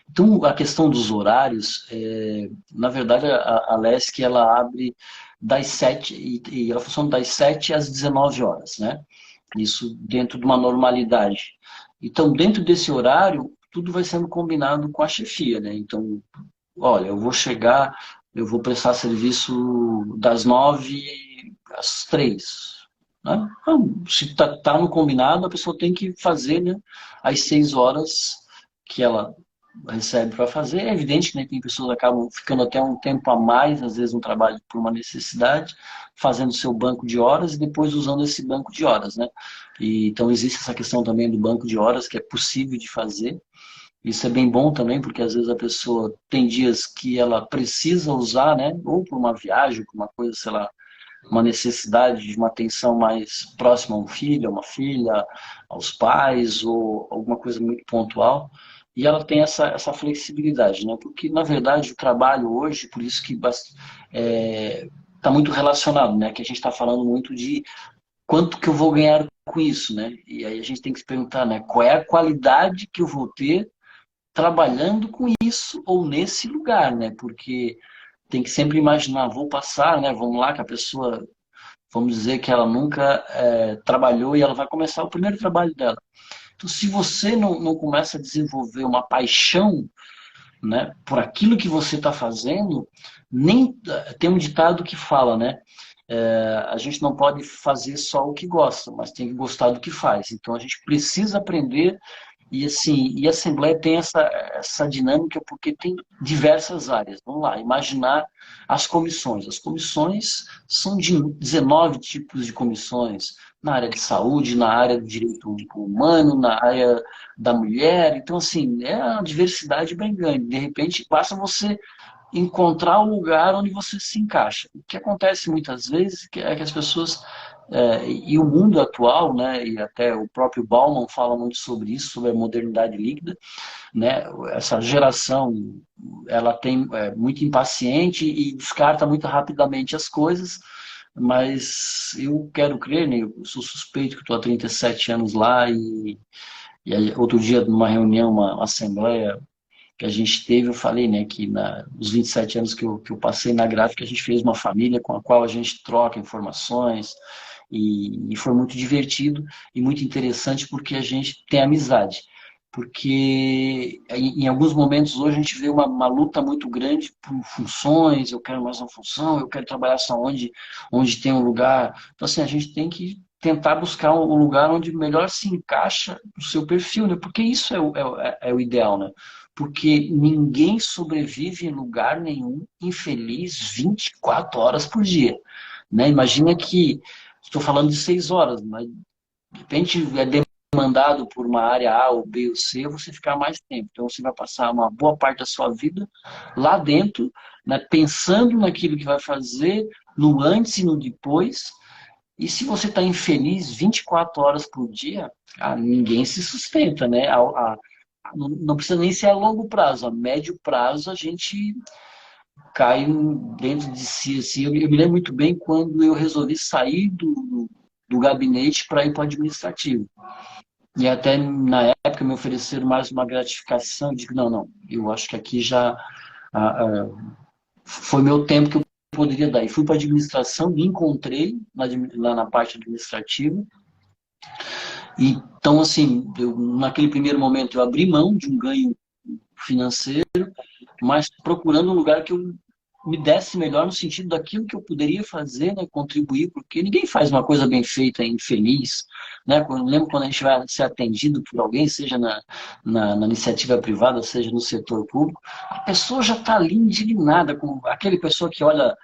Então a questão dos horários, na verdade a LESC ela abre das 7 e ela funciona das 7 às 19 horas, né? Isso dentro de uma normalidade. Então dentro desse horário tudo vai sendo combinado com a chefia, né? Então olha, eu vou prestar serviço das 9 às 3. Né? Então, se tá no combinado, a pessoa tem que fazer, né, às 6 horas que ela recebe para fazer. É evidente que, né, tem pessoas que acabam ficando até um tempo a mais, às vezes no trabalho por uma necessidade, fazendo seu banco de horas e depois usando esse banco de horas, né? Então existe essa questão também do banco de horas que é possível de fazer. Isso é bem bom também, porque às vezes a pessoa tem dias que ela precisa usar, né? Ou por uma viagem, por uma coisa, sei lá, uma necessidade de uma atenção mais próxima a um filho, a uma filha, aos pais, ou alguma coisa muito pontual. E ela tem essa flexibilidade, né? Porque, na verdade, o trabalho hoje, por isso que está muito relacionado, né? Que a gente está falando muito de quanto que eu vou ganhar com isso, né? E aí a gente tem que se perguntar, né? Qual é a qualidade que eu vou ter trabalhando com isso ou nesse lugar, né? Porque tem que sempre imaginar, vou passar, né? Vamos lá que a pessoa, vamos dizer que ela nunca trabalhou e ela vai começar o primeiro trabalho dela. Então, se você não começa a desenvolver uma paixão, né, por aquilo que você está fazendo, nem tem um ditado que fala, né? A gente não pode fazer só o que gosta, mas tem que gostar do que faz. Então, a gente precisa aprender e assim, e a Assembleia tem essa dinâmica porque tem diversas áreas. Vamos lá, imaginar as comissões. As comissões são de 19 tipos de comissões, na área de saúde, na área do direito humano, na área da mulher. Então, assim, é uma diversidade bem grande. De repente, basta você encontrar o lugar onde você se encaixa. O que acontece muitas vezes é que as pessoas e o mundo atual, né, e até o próprio Bauman fala muito sobre isso, sobre a modernidade líquida, né, essa geração ela tem muito impaciente e descarta muito rapidamente as coisas, mas eu quero crer, né, eu sou suspeito que estou há 37 anos lá e aí, outro dia numa reunião, uma assembleia que a gente teve, eu falei, né, que nos 27 anos que eu passei na gráfica, a gente fez uma família com a qual a gente troca informações e foi muito divertido e muito interessante porque a gente tem amizade. Porque em alguns momentos hoje a gente vê uma luta muito grande por funções, eu quero mais uma função, eu quero trabalhar só onde tem um lugar. Então, assim, a gente tem que tentar buscar um lugar onde melhor se encaixa o seu perfil, né? Porque isso é o ideal, né? Porque ninguém sobrevive em lugar nenhum infeliz 24 horas por dia. Né? Imagina que, estou falando de 6 horas, mas de repente é demandado por uma área A ou B ou C, você ficar mais tempo. Então você vai passar uma boa parte da sua vida lá dentro, né, pensando naquilo que vai fazer, no antes e no depois, E se você está infeliz 24 horas por dia, ninguém se sustenta, né? Não precisa nem ser a longo prazo, a médio prazo a gente cai dentro de si. Assim. Eu me lembro muito bem quando eu resolvi sair do gabinete para ir para o administrativo. E até na época me ofereceram mais uma gratificação. Eu digo, não, eu acho que aqui já foi meu tempo que eu poderia dar. E fui para a administração, me encontrei lá na parte administrativa. Então, assim, naquele primeiro momento eu abri mão de um ganho financeiro, mas procurando um lugar que eu me desse melhor no sentido daquilo que eu poderia fazer, né, contribuir, porque ninguém faz uma coisa bem feita infeliz, né? Eu lembro quando a gente vai ser atendido por alguém, seja na iniciativa privada, seja no setor público, a pessoa já está ali indignada, com aquele pessoa que olha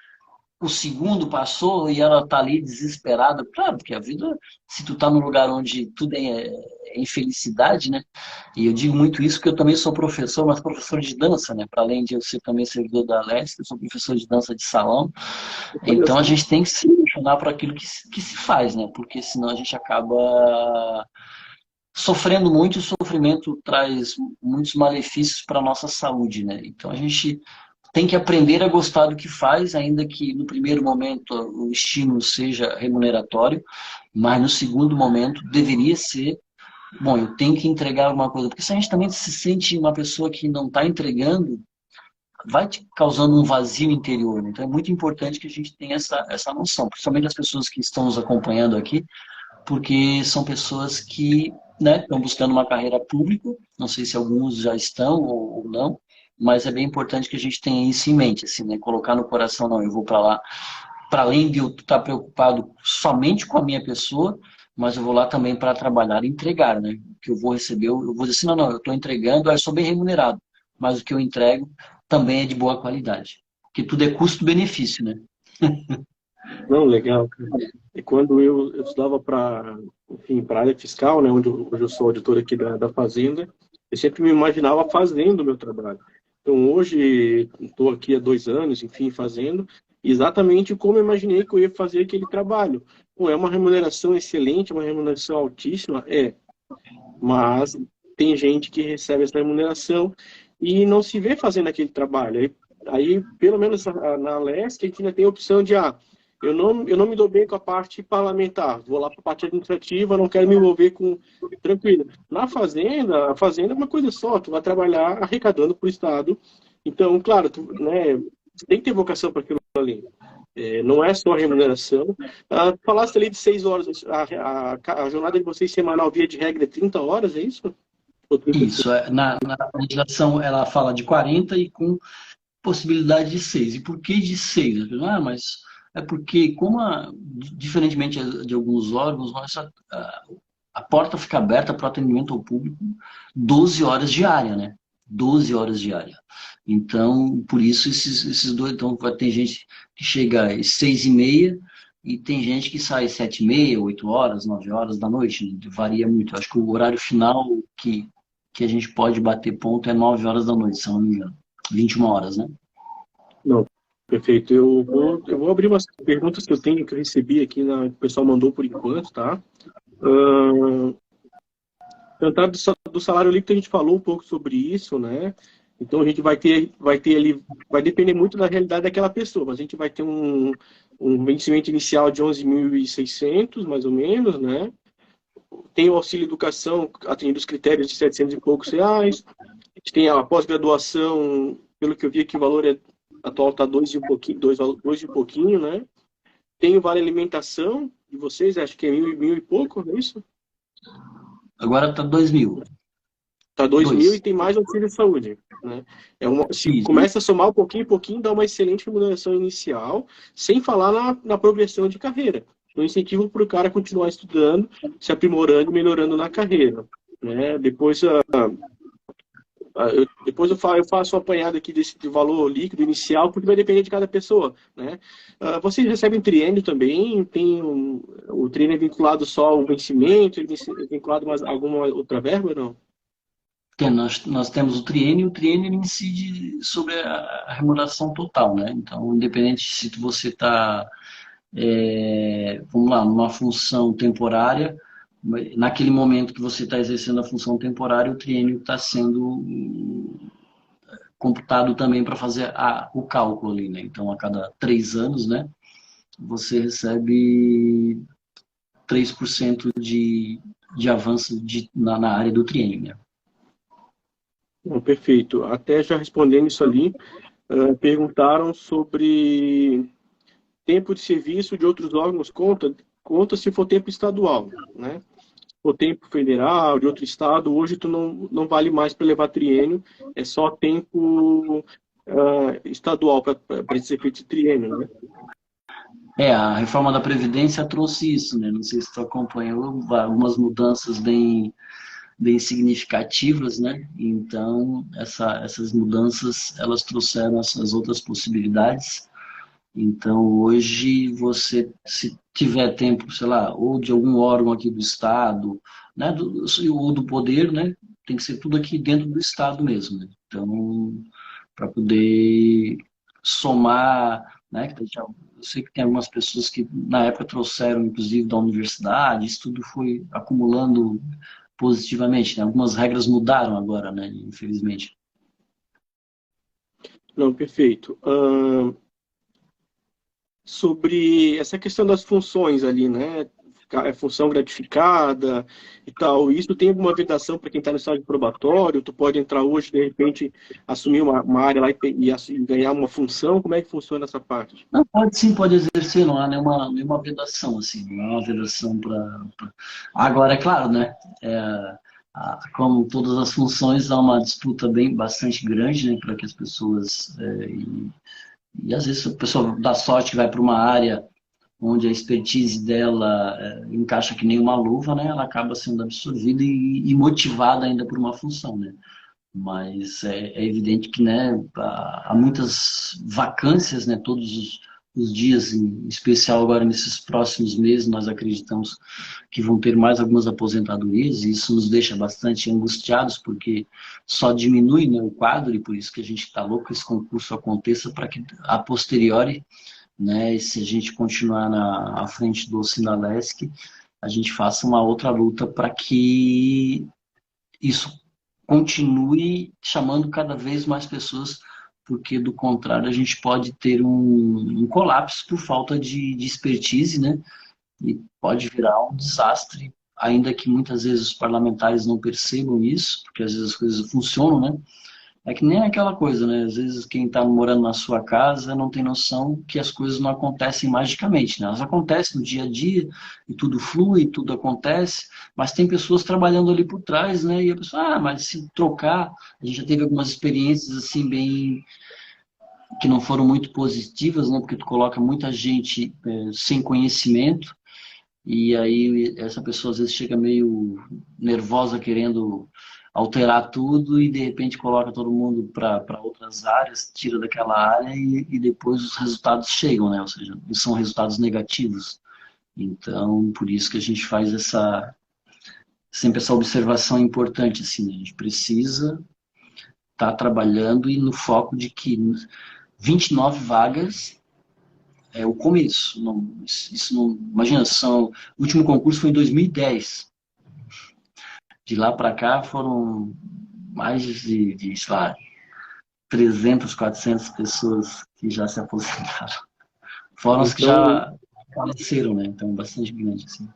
o segundo passou e ela tá ali desesperada. Claro, porque a vida, se tu tá num lugar onde tudo é infelicidade, né? E eu digo muito isso porque eu também sou professor, mas professor de dança, né? Para além de eu ser também servidor da Leste, eu sou professor de dança de salão. Olha Então a só. gente tem que se apaixonar por aquilo que se faz, né? Porque senão a gente acaba sofrendo muito, e o sofrimento traz muitos malefícios para a nossa saúde, né? Então a gente tem que aprender a gostar do que faz, ainda que no primeiro momento o estímulo seja remuneratório, mas no segundo momento deveria ser, bom, eu tenho que entregar alguma coisa, porque se a gente também se sente uma pessoa que não está entregando, vai te causando um vazio interior, né? Então é muito importante que a gente tenha essa noção, principalmente as pessoas que estão nos acompanhando aqui, porque são pessoas que, né, estão buscando uma carreira pública, não sei se alguns já estão ou não, mas é bem importante que a gente tenha isso em mente, assim, né, colocar no coração, não, eu vou para lá, para além de eu estar preocupado somente com a minha pessoa, mas eu vou lá também para trabalhar e entregar, né, o que eu vou receber, eu vou dizer assim, não, eu estou entregando, eu sou bem remunerado, mas o que eu entrego também é de boa qualidade, porque tudo é custo-benefício, né? Não, legal, cara. E quando eu estudava para, enfim, para a área fiscal, né, onde hoje eu sou auditor aqui da Fazenda, eu sempre me imaginava fazendo o meu trabalho. Então, hoje, estou aqui há 2 anos, enfim, fazendo exatamente como eu imaginei que eu ia fazer aquele trabalho. Pô, é uma remuneração excelente, uma remuneração altíssima? É, mas tem gente que recebe essa remuneração e não se vê fazendo aquele trabalho. Aí pelo menos na Leste, a gente ainda tem a opção de, eu não me dou bem com a parte parlamentar, vou lá para a parte administrativa, não quero me envolver com... Tranquilo. Na Fazenda, a Fazenda é uma coisa só, tu vai trabalhar arrecadando para o Estado. Então, claro, né, você tem que ter vocação para aquilo ali. Não é só a remuneração. Falaste ali de 6 horas, a jornada de vocês semanal, via de regra, é 30 horas, é isso? Ou 35? Isso, na legislação ela fala de 40 e com possibilidade de 6. E por que de 6? Mas é porque, diferentemente de alguns órgãos, a porta fica aberta para o atendimento ao público 12 horas diária, né? 12 horas diária. Então, por isso, esses dois. Então, vai ter gente que chega às 6h30 e tem gente que sai às 7h30, 8 horas, 9 horas da noite. Né? Varia muito. Acho que o horário final que a gente pode bater ponto é 9 horas da noite, se eu não me engano. 21 horas, né? Não, perfeito. Eu vou abrir umas perguntas que eu tenho, que eu recebi aqui, que o pessoal mandou por enquanto, tá? Tratado do salário líquido, a gente falou um pouco sobre isso, né? Então a gente vai ter ali, vai depender muito da realidade daquela pessoa, mas a gente vai ter um vencimento inicial de 11.600, mais ou menos, né? Tem o auxílio educação, atendendo os critérios de 700 e poucos reais. A gente tem a pós-graduação, pelo que eu vi aqui, o valor atual está 2 e um pouquinho, 2 e um pouquinho, né? Tem o vale alimentação de vocês, acho que é mil e pouco, não é isso? Agora está 2.000. Está 2.000 e Dois. tem mais auxílio de saúde, né? Se Isso. começa a somar um pouquinho, dá uma excelente remuneração inicial, sem falar na progressão de carreira. Um incentivo para o cara continuar estudando, se aprimorando e melhorando na carreira, né? Depois eu faço um apanhado aqui de valor líquido inicial, porque vai depender de cada pessoa, né? Vocês recebem triênio também? O triênio é vinculado só ao vencimento? É vinculado a alguma outra verba, não? Nós temos o triênio, e o triênio ele incide sobre a remuneração total, né? Então, independente se você está vamos lá, numa função temporária, naquele momento que você está exercendo a função temporária, o triênio está sendo computado também para fazer o cálculo ali, né? Então, a cada 3 anos, né, você recebe 3% de avanço na área do triênio, né? Bom, perfeito. Até já respondendo isso ali, perguntaram sobre tempo de serviço de outros órgãos, conta se for tempo estadual, né? O tempo federal, de outro estado, hoje tu não vale mais para levar triênio, é só tempo estadual para esse efeito de triênio, né? A reforma da Previdência trouxe isso, né? Não sei se tu acompanhou algumas mudanças bem significativas, né? Então, essas mudanças, elas trouxeram essas outras possibilidades. Então, hoje, você, se tiver tempo, sei lá, ou de algum órgão aqui do Estado, né, ou do poder, né, tem que ser tudo aqui dentro do Estado mesmo, né? Então, para poder somar, né, eu sei que tem algumas pessoas que na época trouxeram, inclusive, da universidade, isso tudo foi acumulando positivamente, né? Algumas regras mudaram agora, né, infelizmente. Não, perfeito. Sobre essa questão das funções ali, né? Função gratificada e tal. Isso tem alguma vedação para quem está no estágio probatório? Tu pode entrar hoje, de repente, assumir uma área lá e ganhar uma função? Como é que funciona essa parte? Não, pode sim, pode exercer, não há nenhuma vedação, assim, não há uma vedação para... Agora, é claro, né, como todas as funções, há uma disputa bastante grande, né, para que as pessoas... e às vezes a pessoa dá sorte que vai para uma área onde a expertise dela encaixa que nem uma luva, né, ela acaba sendo absorvida e motivada ainda por uma função, né. Mas é evidente que, né, há muitas vacâncias, né, todos os dias, em especial agora nesses próximos meses, nós acreditamos que vão ter mais algumas aposentadorias, e isso nos deixa bastante angustiados, porque só diminui, né, o quadro, e por isso que a gente está louco que esse concurso aconteça, para que a posteriori, né, e se a gente continuar à frente do Sindalesc, a gente faça uma outra luta para que isso continue chamando cada vez mais pessoas, porque do contrário a gente pode ter um colapso por falta de expertise, né? E pode virar um desastre, ainda que muitas vezes os parlamentares não percebam isso, porque às vezes as coisas funcionam, né? É que nem aquela coisa, né? Às vezes quem está morando na sua casa não tem noção que as coisas não acontecem magicamente, né? Elas acontecem no dia a dia e tudo flui, tudo acontece, mas tem pessoas trabalhando ali por trás, né? E a pessoa, mas se trocar, a gente já teve algumas experiências assim bem que não foram muito positivas, né? Porque tu coloca muita gente sem conhecimento e aí essa pessoa às vezes chega meio nervosa querendo alterar tudo e de repente coloca todo mundo para outras áreas, tira daquela área e depois os resultados chegam, né? Ou seja, são resultados negativos. Então, por isso que a gente faz sempre essa observação importante, assim, né? A gente precisa estar trabalhando e no foco de que 29 vagas é o começo. Isso não, imagina, o último concurso foi em 2010. De lá para cá foram mais sei lá, 300, 400 pessoas que já se aposentaram. Fora os que Então, já faleceram, né? Então, bastante grande, assim.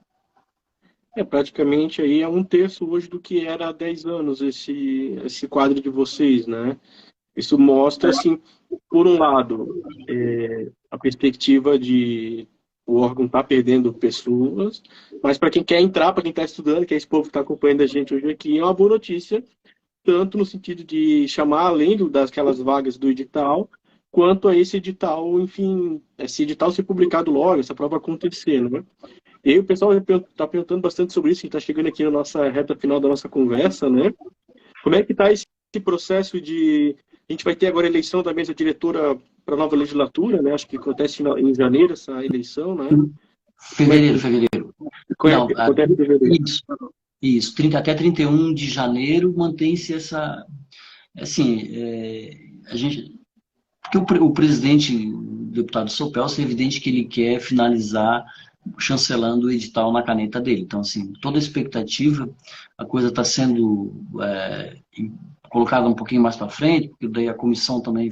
praticamente aí é um terço hoje do que era há 10 anos esse quadro de vocês, né? Isso mostra, assim, por um lado, a perspectiva de o órgão estar perdendo pessoas, mas para quem quer entrar, para quem está estudando, que é esse povo que está acompanhando a gente hoje aqui, é uma boa notícia, tanto no sentido de chamar além daquelas vagas do edital, quanto a esse edital, enfim, esse edital ser publicado logo, essa prova acontecer, né? E aí o pessoal está perguntando bastante sobre isso, a gente está chegando aqui na nossa reta final da nossa conversa, né? Como é que está esse processo de... A gente vai ter agora a eleição da mesa diretora para a nova legislatura, né? Acho que acontece em janeiro essa eleição, né? Como é Fevereiro, que... fevereiro. Não, Acontece em fevereiro. isso, até 31 de janeiro mantém-se essa... Assim, a gente... Porque o presidente deputado Sopelso, é evidente que ele quer finalizar chancelando o edital na caneta dele. Então, assim, toda a expectativa, a coisa está sendo colocada um pouquinho mais para frente, porque daí a comissão também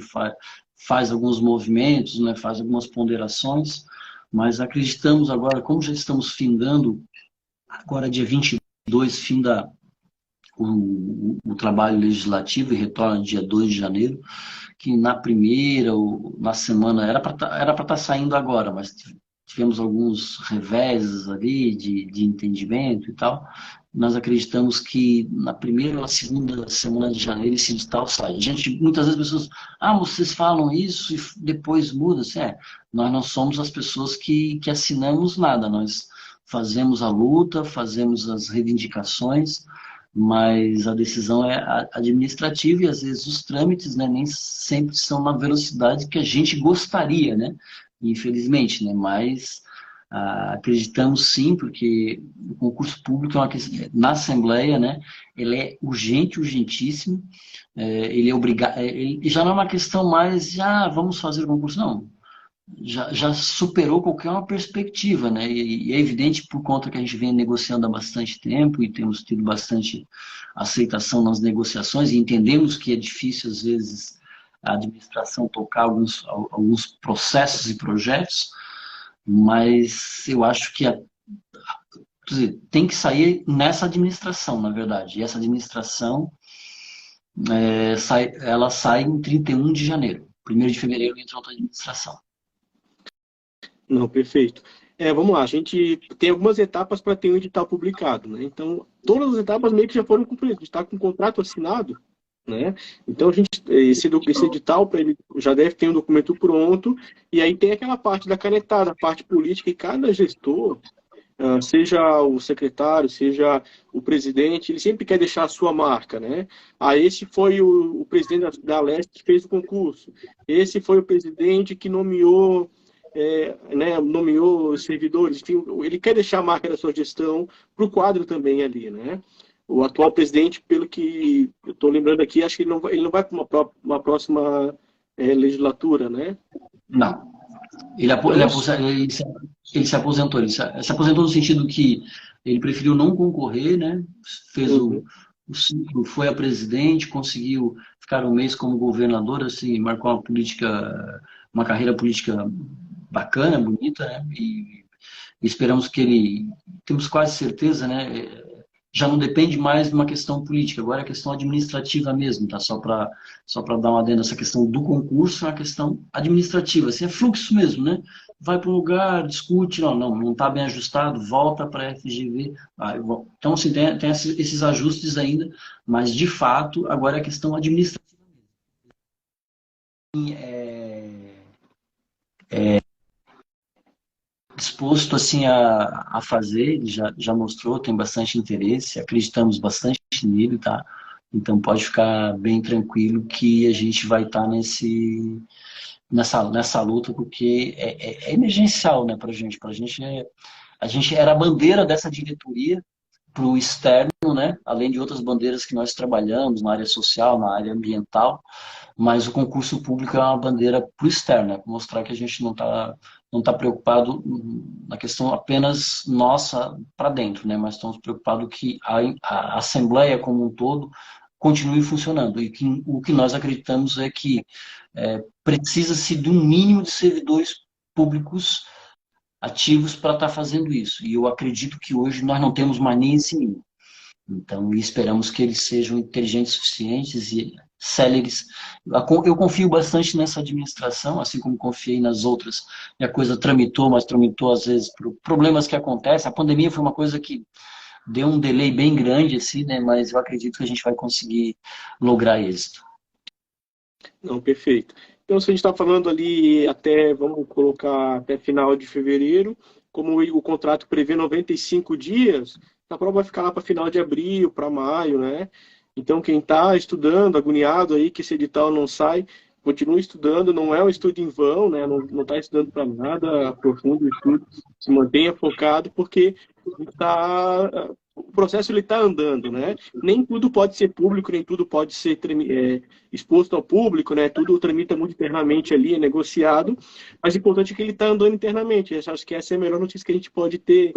faz alguns movimentos, né, faz algumas ponderações, mas acreditamos agora, como já estamos findando, agora dia 22, finda o trabalho legislativo e retorna dia 2 de janeiro, que na primeira ou na semana, era para estar saindo agora, mas tivemos alguns reveses ali de entendimento e tal. Nós acreditamos que na primeira ou na segunda semana de janeiro esse edital sai. Muitas vezes as pessoas, vocês falam isso e depois muda. Assim, nós não somos as pessoas que assinamos nada, nós fazemos a luta, fazemos as reivindicações, mas a decisão é administrativa e às vezes os trâmites, né, nem sempre são na velocidade que a gente gostaria, né? Infelizmente, né? Mas acreditamos sim, porque o concurso público é uma questão, na Assembleia, né? Ele é urgente, urgentíssimo. Ele é obrigado. Ele já não é uma questão mais, vamos fazer o concurso, não. Já superou qualquer uma perspectiva, né? E é evidente por conta que a gente vem negociando há bastante tempo e temos tido bastante aceitação nas negociações e entendemos que é difícil às vezes a administração tocar alguns processos e projetos, mas eu acho que quer dizer, tem que sair nessa administração, na verdade. E essa administração ela sai em 31 de janeiro. 1º de fevereiro entra outra administração. Não, perfeito. Vamos lá, a gente tem algumas etapas para ter um edital publicado, né? Então, todas as etapas meio que já foram cumpridas. A gente está com um contrato assinado, né? Então, esse edital, para ele já deve ter um documento pronto, e aí tem aquela parte da canetada, a parte política, e cada gestor, seja o secretário, seja o presidente, ele sempre quer deixar a sua marca, né? Esse foi o presidente da Leste que fez o concurso, esse foi o presidente que nomeou os servidores, enfim, ele quer deixar a marca da sua gestão para o quadro também ali, né? O atual presidente, pelo que eu estou lembrando aqui, acho que ele não vai para uma próxima legislatura, né? Não. Ele se aposentou. Ele se aposentou no sentido que ele preferiu não concorrer, né? Fez o ciclo, foi a presidente, conseguiu ficar um mês como governador, assim, marcou uma carreira política bacana, bonita, né? E esperamos que temos quase certeza, né? Já não depende mais de uma questão política, agora é questão administrativa mesmo, tá? Só para dar uma adendo, essa questão do concurso é uma questão administrativa, assim, é fluxo mesmo, né? Vai para um lugar, discute, não está bem ajustado, volta para a FGV. Então, assim, tem esses ajustes ainda, mas de fato, agora é questão administrativa mesmo. Disposto assim a fazer, ele já mostrou, tem bastante interesse, acreditamos bastante nele, tá? Então pode ficar bem tranquilo que a gente vai estar nessa luta, porque é emergencial, né, pra gente. A gente era a bandeira dessa diretoria para o externo, né? Além de outras bandeiras que nós trabalhamos na área social, na área ambiental, mas o concurso público é uma bandeira para o externo, né? Mostrar que a gente não tá preocupado na questão apenas nossa para dentro, né? Mas estamos preocupados que a Assembleia como um todo continue funcionando. E o que nós acreditamos é que precisa-se de um mínimo de servidores públicos ativos para estar fazendo isso. E eu acredito que hoje nós não temos mais nem esse mínimo. Então, esperamos que eles sejam inteligentes, suficientes e céleres. Eu confio bastante nessa administração, assim como confiei nas outras. E a coisa tramitou, mas tramitou às vezes por problemas que acontecem. A pandemia foi uma coisa que deu um delay bem grande, assim, né? Mas eu acredito que a gente vai conseguir lograr êxito. Não, perfeito. Então, se a gente está falando ali vamos colocar até final de fevereiro, como o contrato prevê 95 dias, a prova vai ficar lá para final de abril, para maio, né? Então, quem está estudando, agoniado aí, que esse edital não sai, continue estudando, não é um estudo em vão, né? Não está estudando para nada, aprofunda o estudo, se mantenha focado, porque está processo ele está andando, né? Nem tudo pode ser público, nem tudo pode ser exposto ao público, né? Tudo tramita muito internamente ali, é negociado, mas o importante é que ele está andando internamente. Eu acho que essa é a melhor notícia que a gente pode ter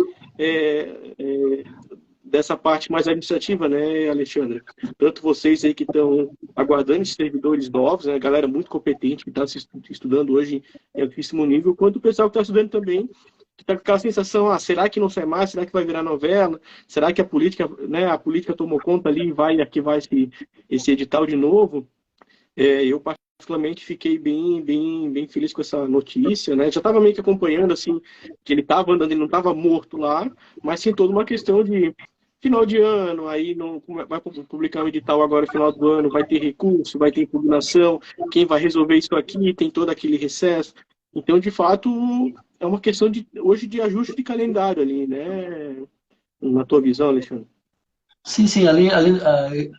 dessa parte mais administrativa, né, Alexandre? Tanto vocês aí que estão aguardando esses servidores novos, né, galera muito competente que está se estudando hoje em altíssimo nível, quanto o pessoal que está estudando também, que está com aquela sensação, será que não sai mais? Será que vai virar novela? Será que a política, né, a política tomou conta ali e aqui vai esse edital de novo? Eu particularmente fiquei bem feliz com essa notícia, né? Já estava meio que acompanhando assim que ele estava andando, ele não estava morto lá, mas sim toda uma questão de final de ano, aí não vai publicar um edital agora no final do ano, vai ter recurso, vai ter impugnação, quem vai resolver isso aqui, tem todo aquele recesso. Então, de fato, é uma questão hoje de ajuste de calendário ali, né? Na tua visão, Alexandre? Sim,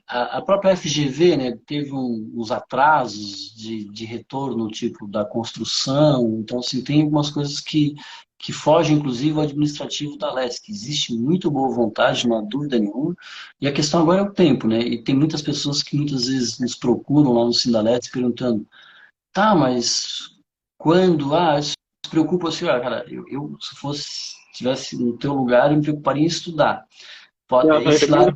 a própria FGV, né, teve uns atrasos de retorno, tipo, da construção, então, assim, tem algumas coisas que fogem, inclusive, ao administrativo da LESC. Existe muito boa vontade, não há dúvida nenhuma, e a questão agora é o tempo, né, e tem muitas pessoas que muitas vezes nos procuram lá no Sindalesc perguntando, tá, mas quando? Se preocupa, assim, cara, eu se tivesse no teu lugar, eu me preocuparia em estudar. Esse lado,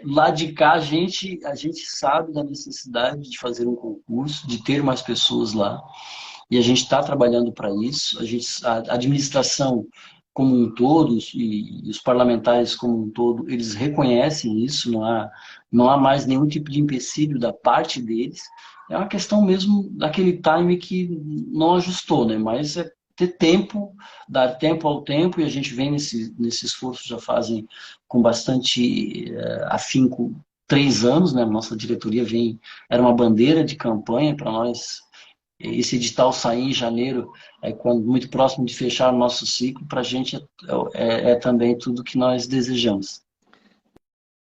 lá de cá a gente sabe da necessidade de fazer um concurso, de ter mais pessoas lá, e a gente está trabalhando para isso. A administração como um todo e os parlamentares como um todo, eles reconhecem isso, não há mais nenhum tipo de empecilho da parte deles. É uma questão mesmo daquele time que não ajustou, né? Mas é ter tempo, dar tempo ao tempo, e a gente vem nesse esforço já fazem com bastante afinco 3 anos, né? Nossa diretoria era uma bandeira de campanha para nós. Esse edital sair em janeiro, quando muito próximo de fechar o nosso ciclo, para a gente é também tudo que nós desejamos.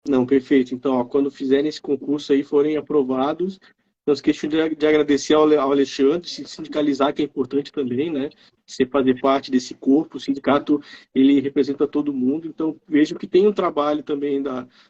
Não, perfeito. Então, quando fizerem esse concurso aí, forem aprovados, não esqueçam de agradecer ao Alexandre, se sindicalizar, que é importante também, né? Você fazer parte desse corpo, o sindicato, ele representa todo mundo, então vejo que tem um trabalho também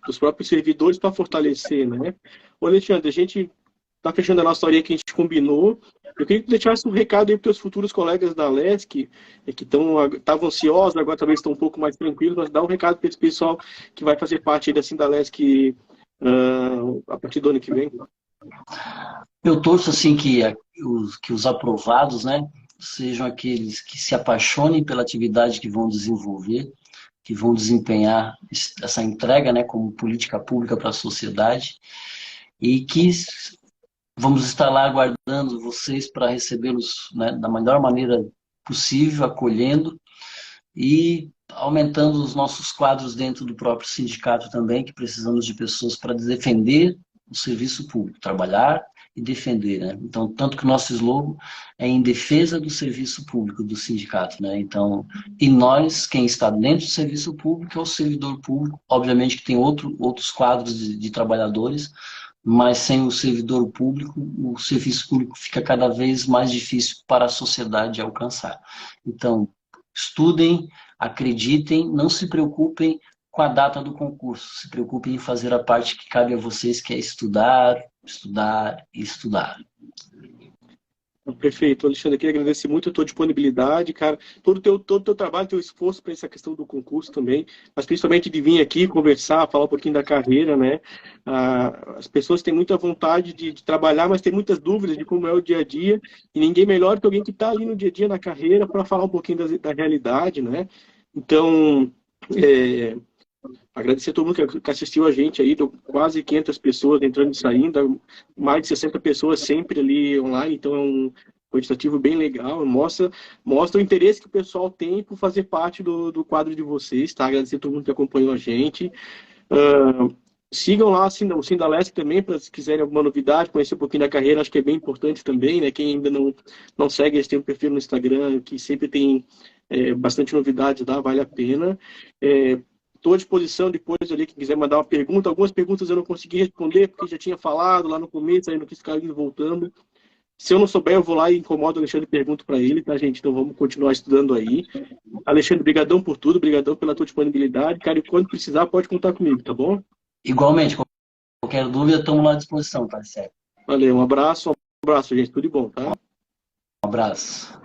dos próprios servidores para fortalecer, né? Ô, Alexandre, a gente está fechando a nossa horinha que a gente combinou. Eu queria que tu deixasse um recado aí para os futuros colegas da LESC, que estavam ansiosos, agora talvez estão um pouco mais tranquilos, mas dá um recado para esse pessoal que vai fazer parte aí da Sindalesc a partir do ano que vem. Eu torço assim que os aprovados, né, sejam aqueles que se apaixonem pela atividade que vão desenvolver, que vão desempenhar essa entrega, né, como política pública para a sociedade, e que vamos estar lá aguardando vocês para recebê-los, né, da melhor maneira possível, acolhendo e aumentando os nossos quadros dentro do próprio sindicato também, que precisamos de pessoas para defender o serviço público, trabalhar e defender, né? Então, tanto que o nosso slogan é em defesa do serviço público do sindicato, né? Então, e nós, quem está dentro do serviço público é o servidor público, obviamente que tem outros quadros de trabalhadores, mas sem o servidor público, o serviço público fica cada vez mais difícil para a sociedade alcançar. Então, estudem, acreditem, não se preocupem com a data do concurso, se preocupem em fazer a parte que cabe a vocês, que é estudar, estudar e estudar. Perfeito, Alexandre, queria agradecer muito a tua disponibilidade, cara, todo o teu trabalho, teu esforço para essa questão do concurso também, mas principalmente de vir aqui conversar, falar um pouquinho da carreira, né? As pessoas têm muita vontade de trabalhar, mas têm muitas dúvidas de como é o dia a dia, e ninguém melhor que alguém que está ali no dia a dia na carreira para falar um pouquinho da realidade, né? Então, agradecer a todo mundo que assistiu a gente aí, quase 500 pessoas entrando e saindo, mais de 60 pessoas sempre ali online, então é um quantitativo bem legal, mostra o interesse que o pessoal tem por fazer parte do quadro de vocês, tá? Agradecer a todo mundo que acompanhou a gente. Sigam lá o Sindalesc também, para se quiserem alguma novidade, conhecer um pouquinho da carreira, acho que é bem importante também, né? Quem ainda não segue, eles têm um perfil no Instagram, que sempre tem bastante novidades lá, vale a pena. Estou à disposição depois ali, quem quiser mandar uma pergunta. Algumas perguntas eu não consegui responder, porque já tinha falado lá no começo, aí não quis ficar indo voltando. Se eu não souber, eu vou lá e incomodo o Alexandre e pergunto para ele, tá, gente? Então vamos continuar estudando aí. Alexandre, brigadão por tudo, brigadão pela tua disponibilidade. Cara, e quando precisar, pode contar comigo, tá bom? Igualmente, qualquer dúvida, estamos lá à disposição, tá certo? Valeu, um abraço, gente. Tudo de bom, tá? Um abraço.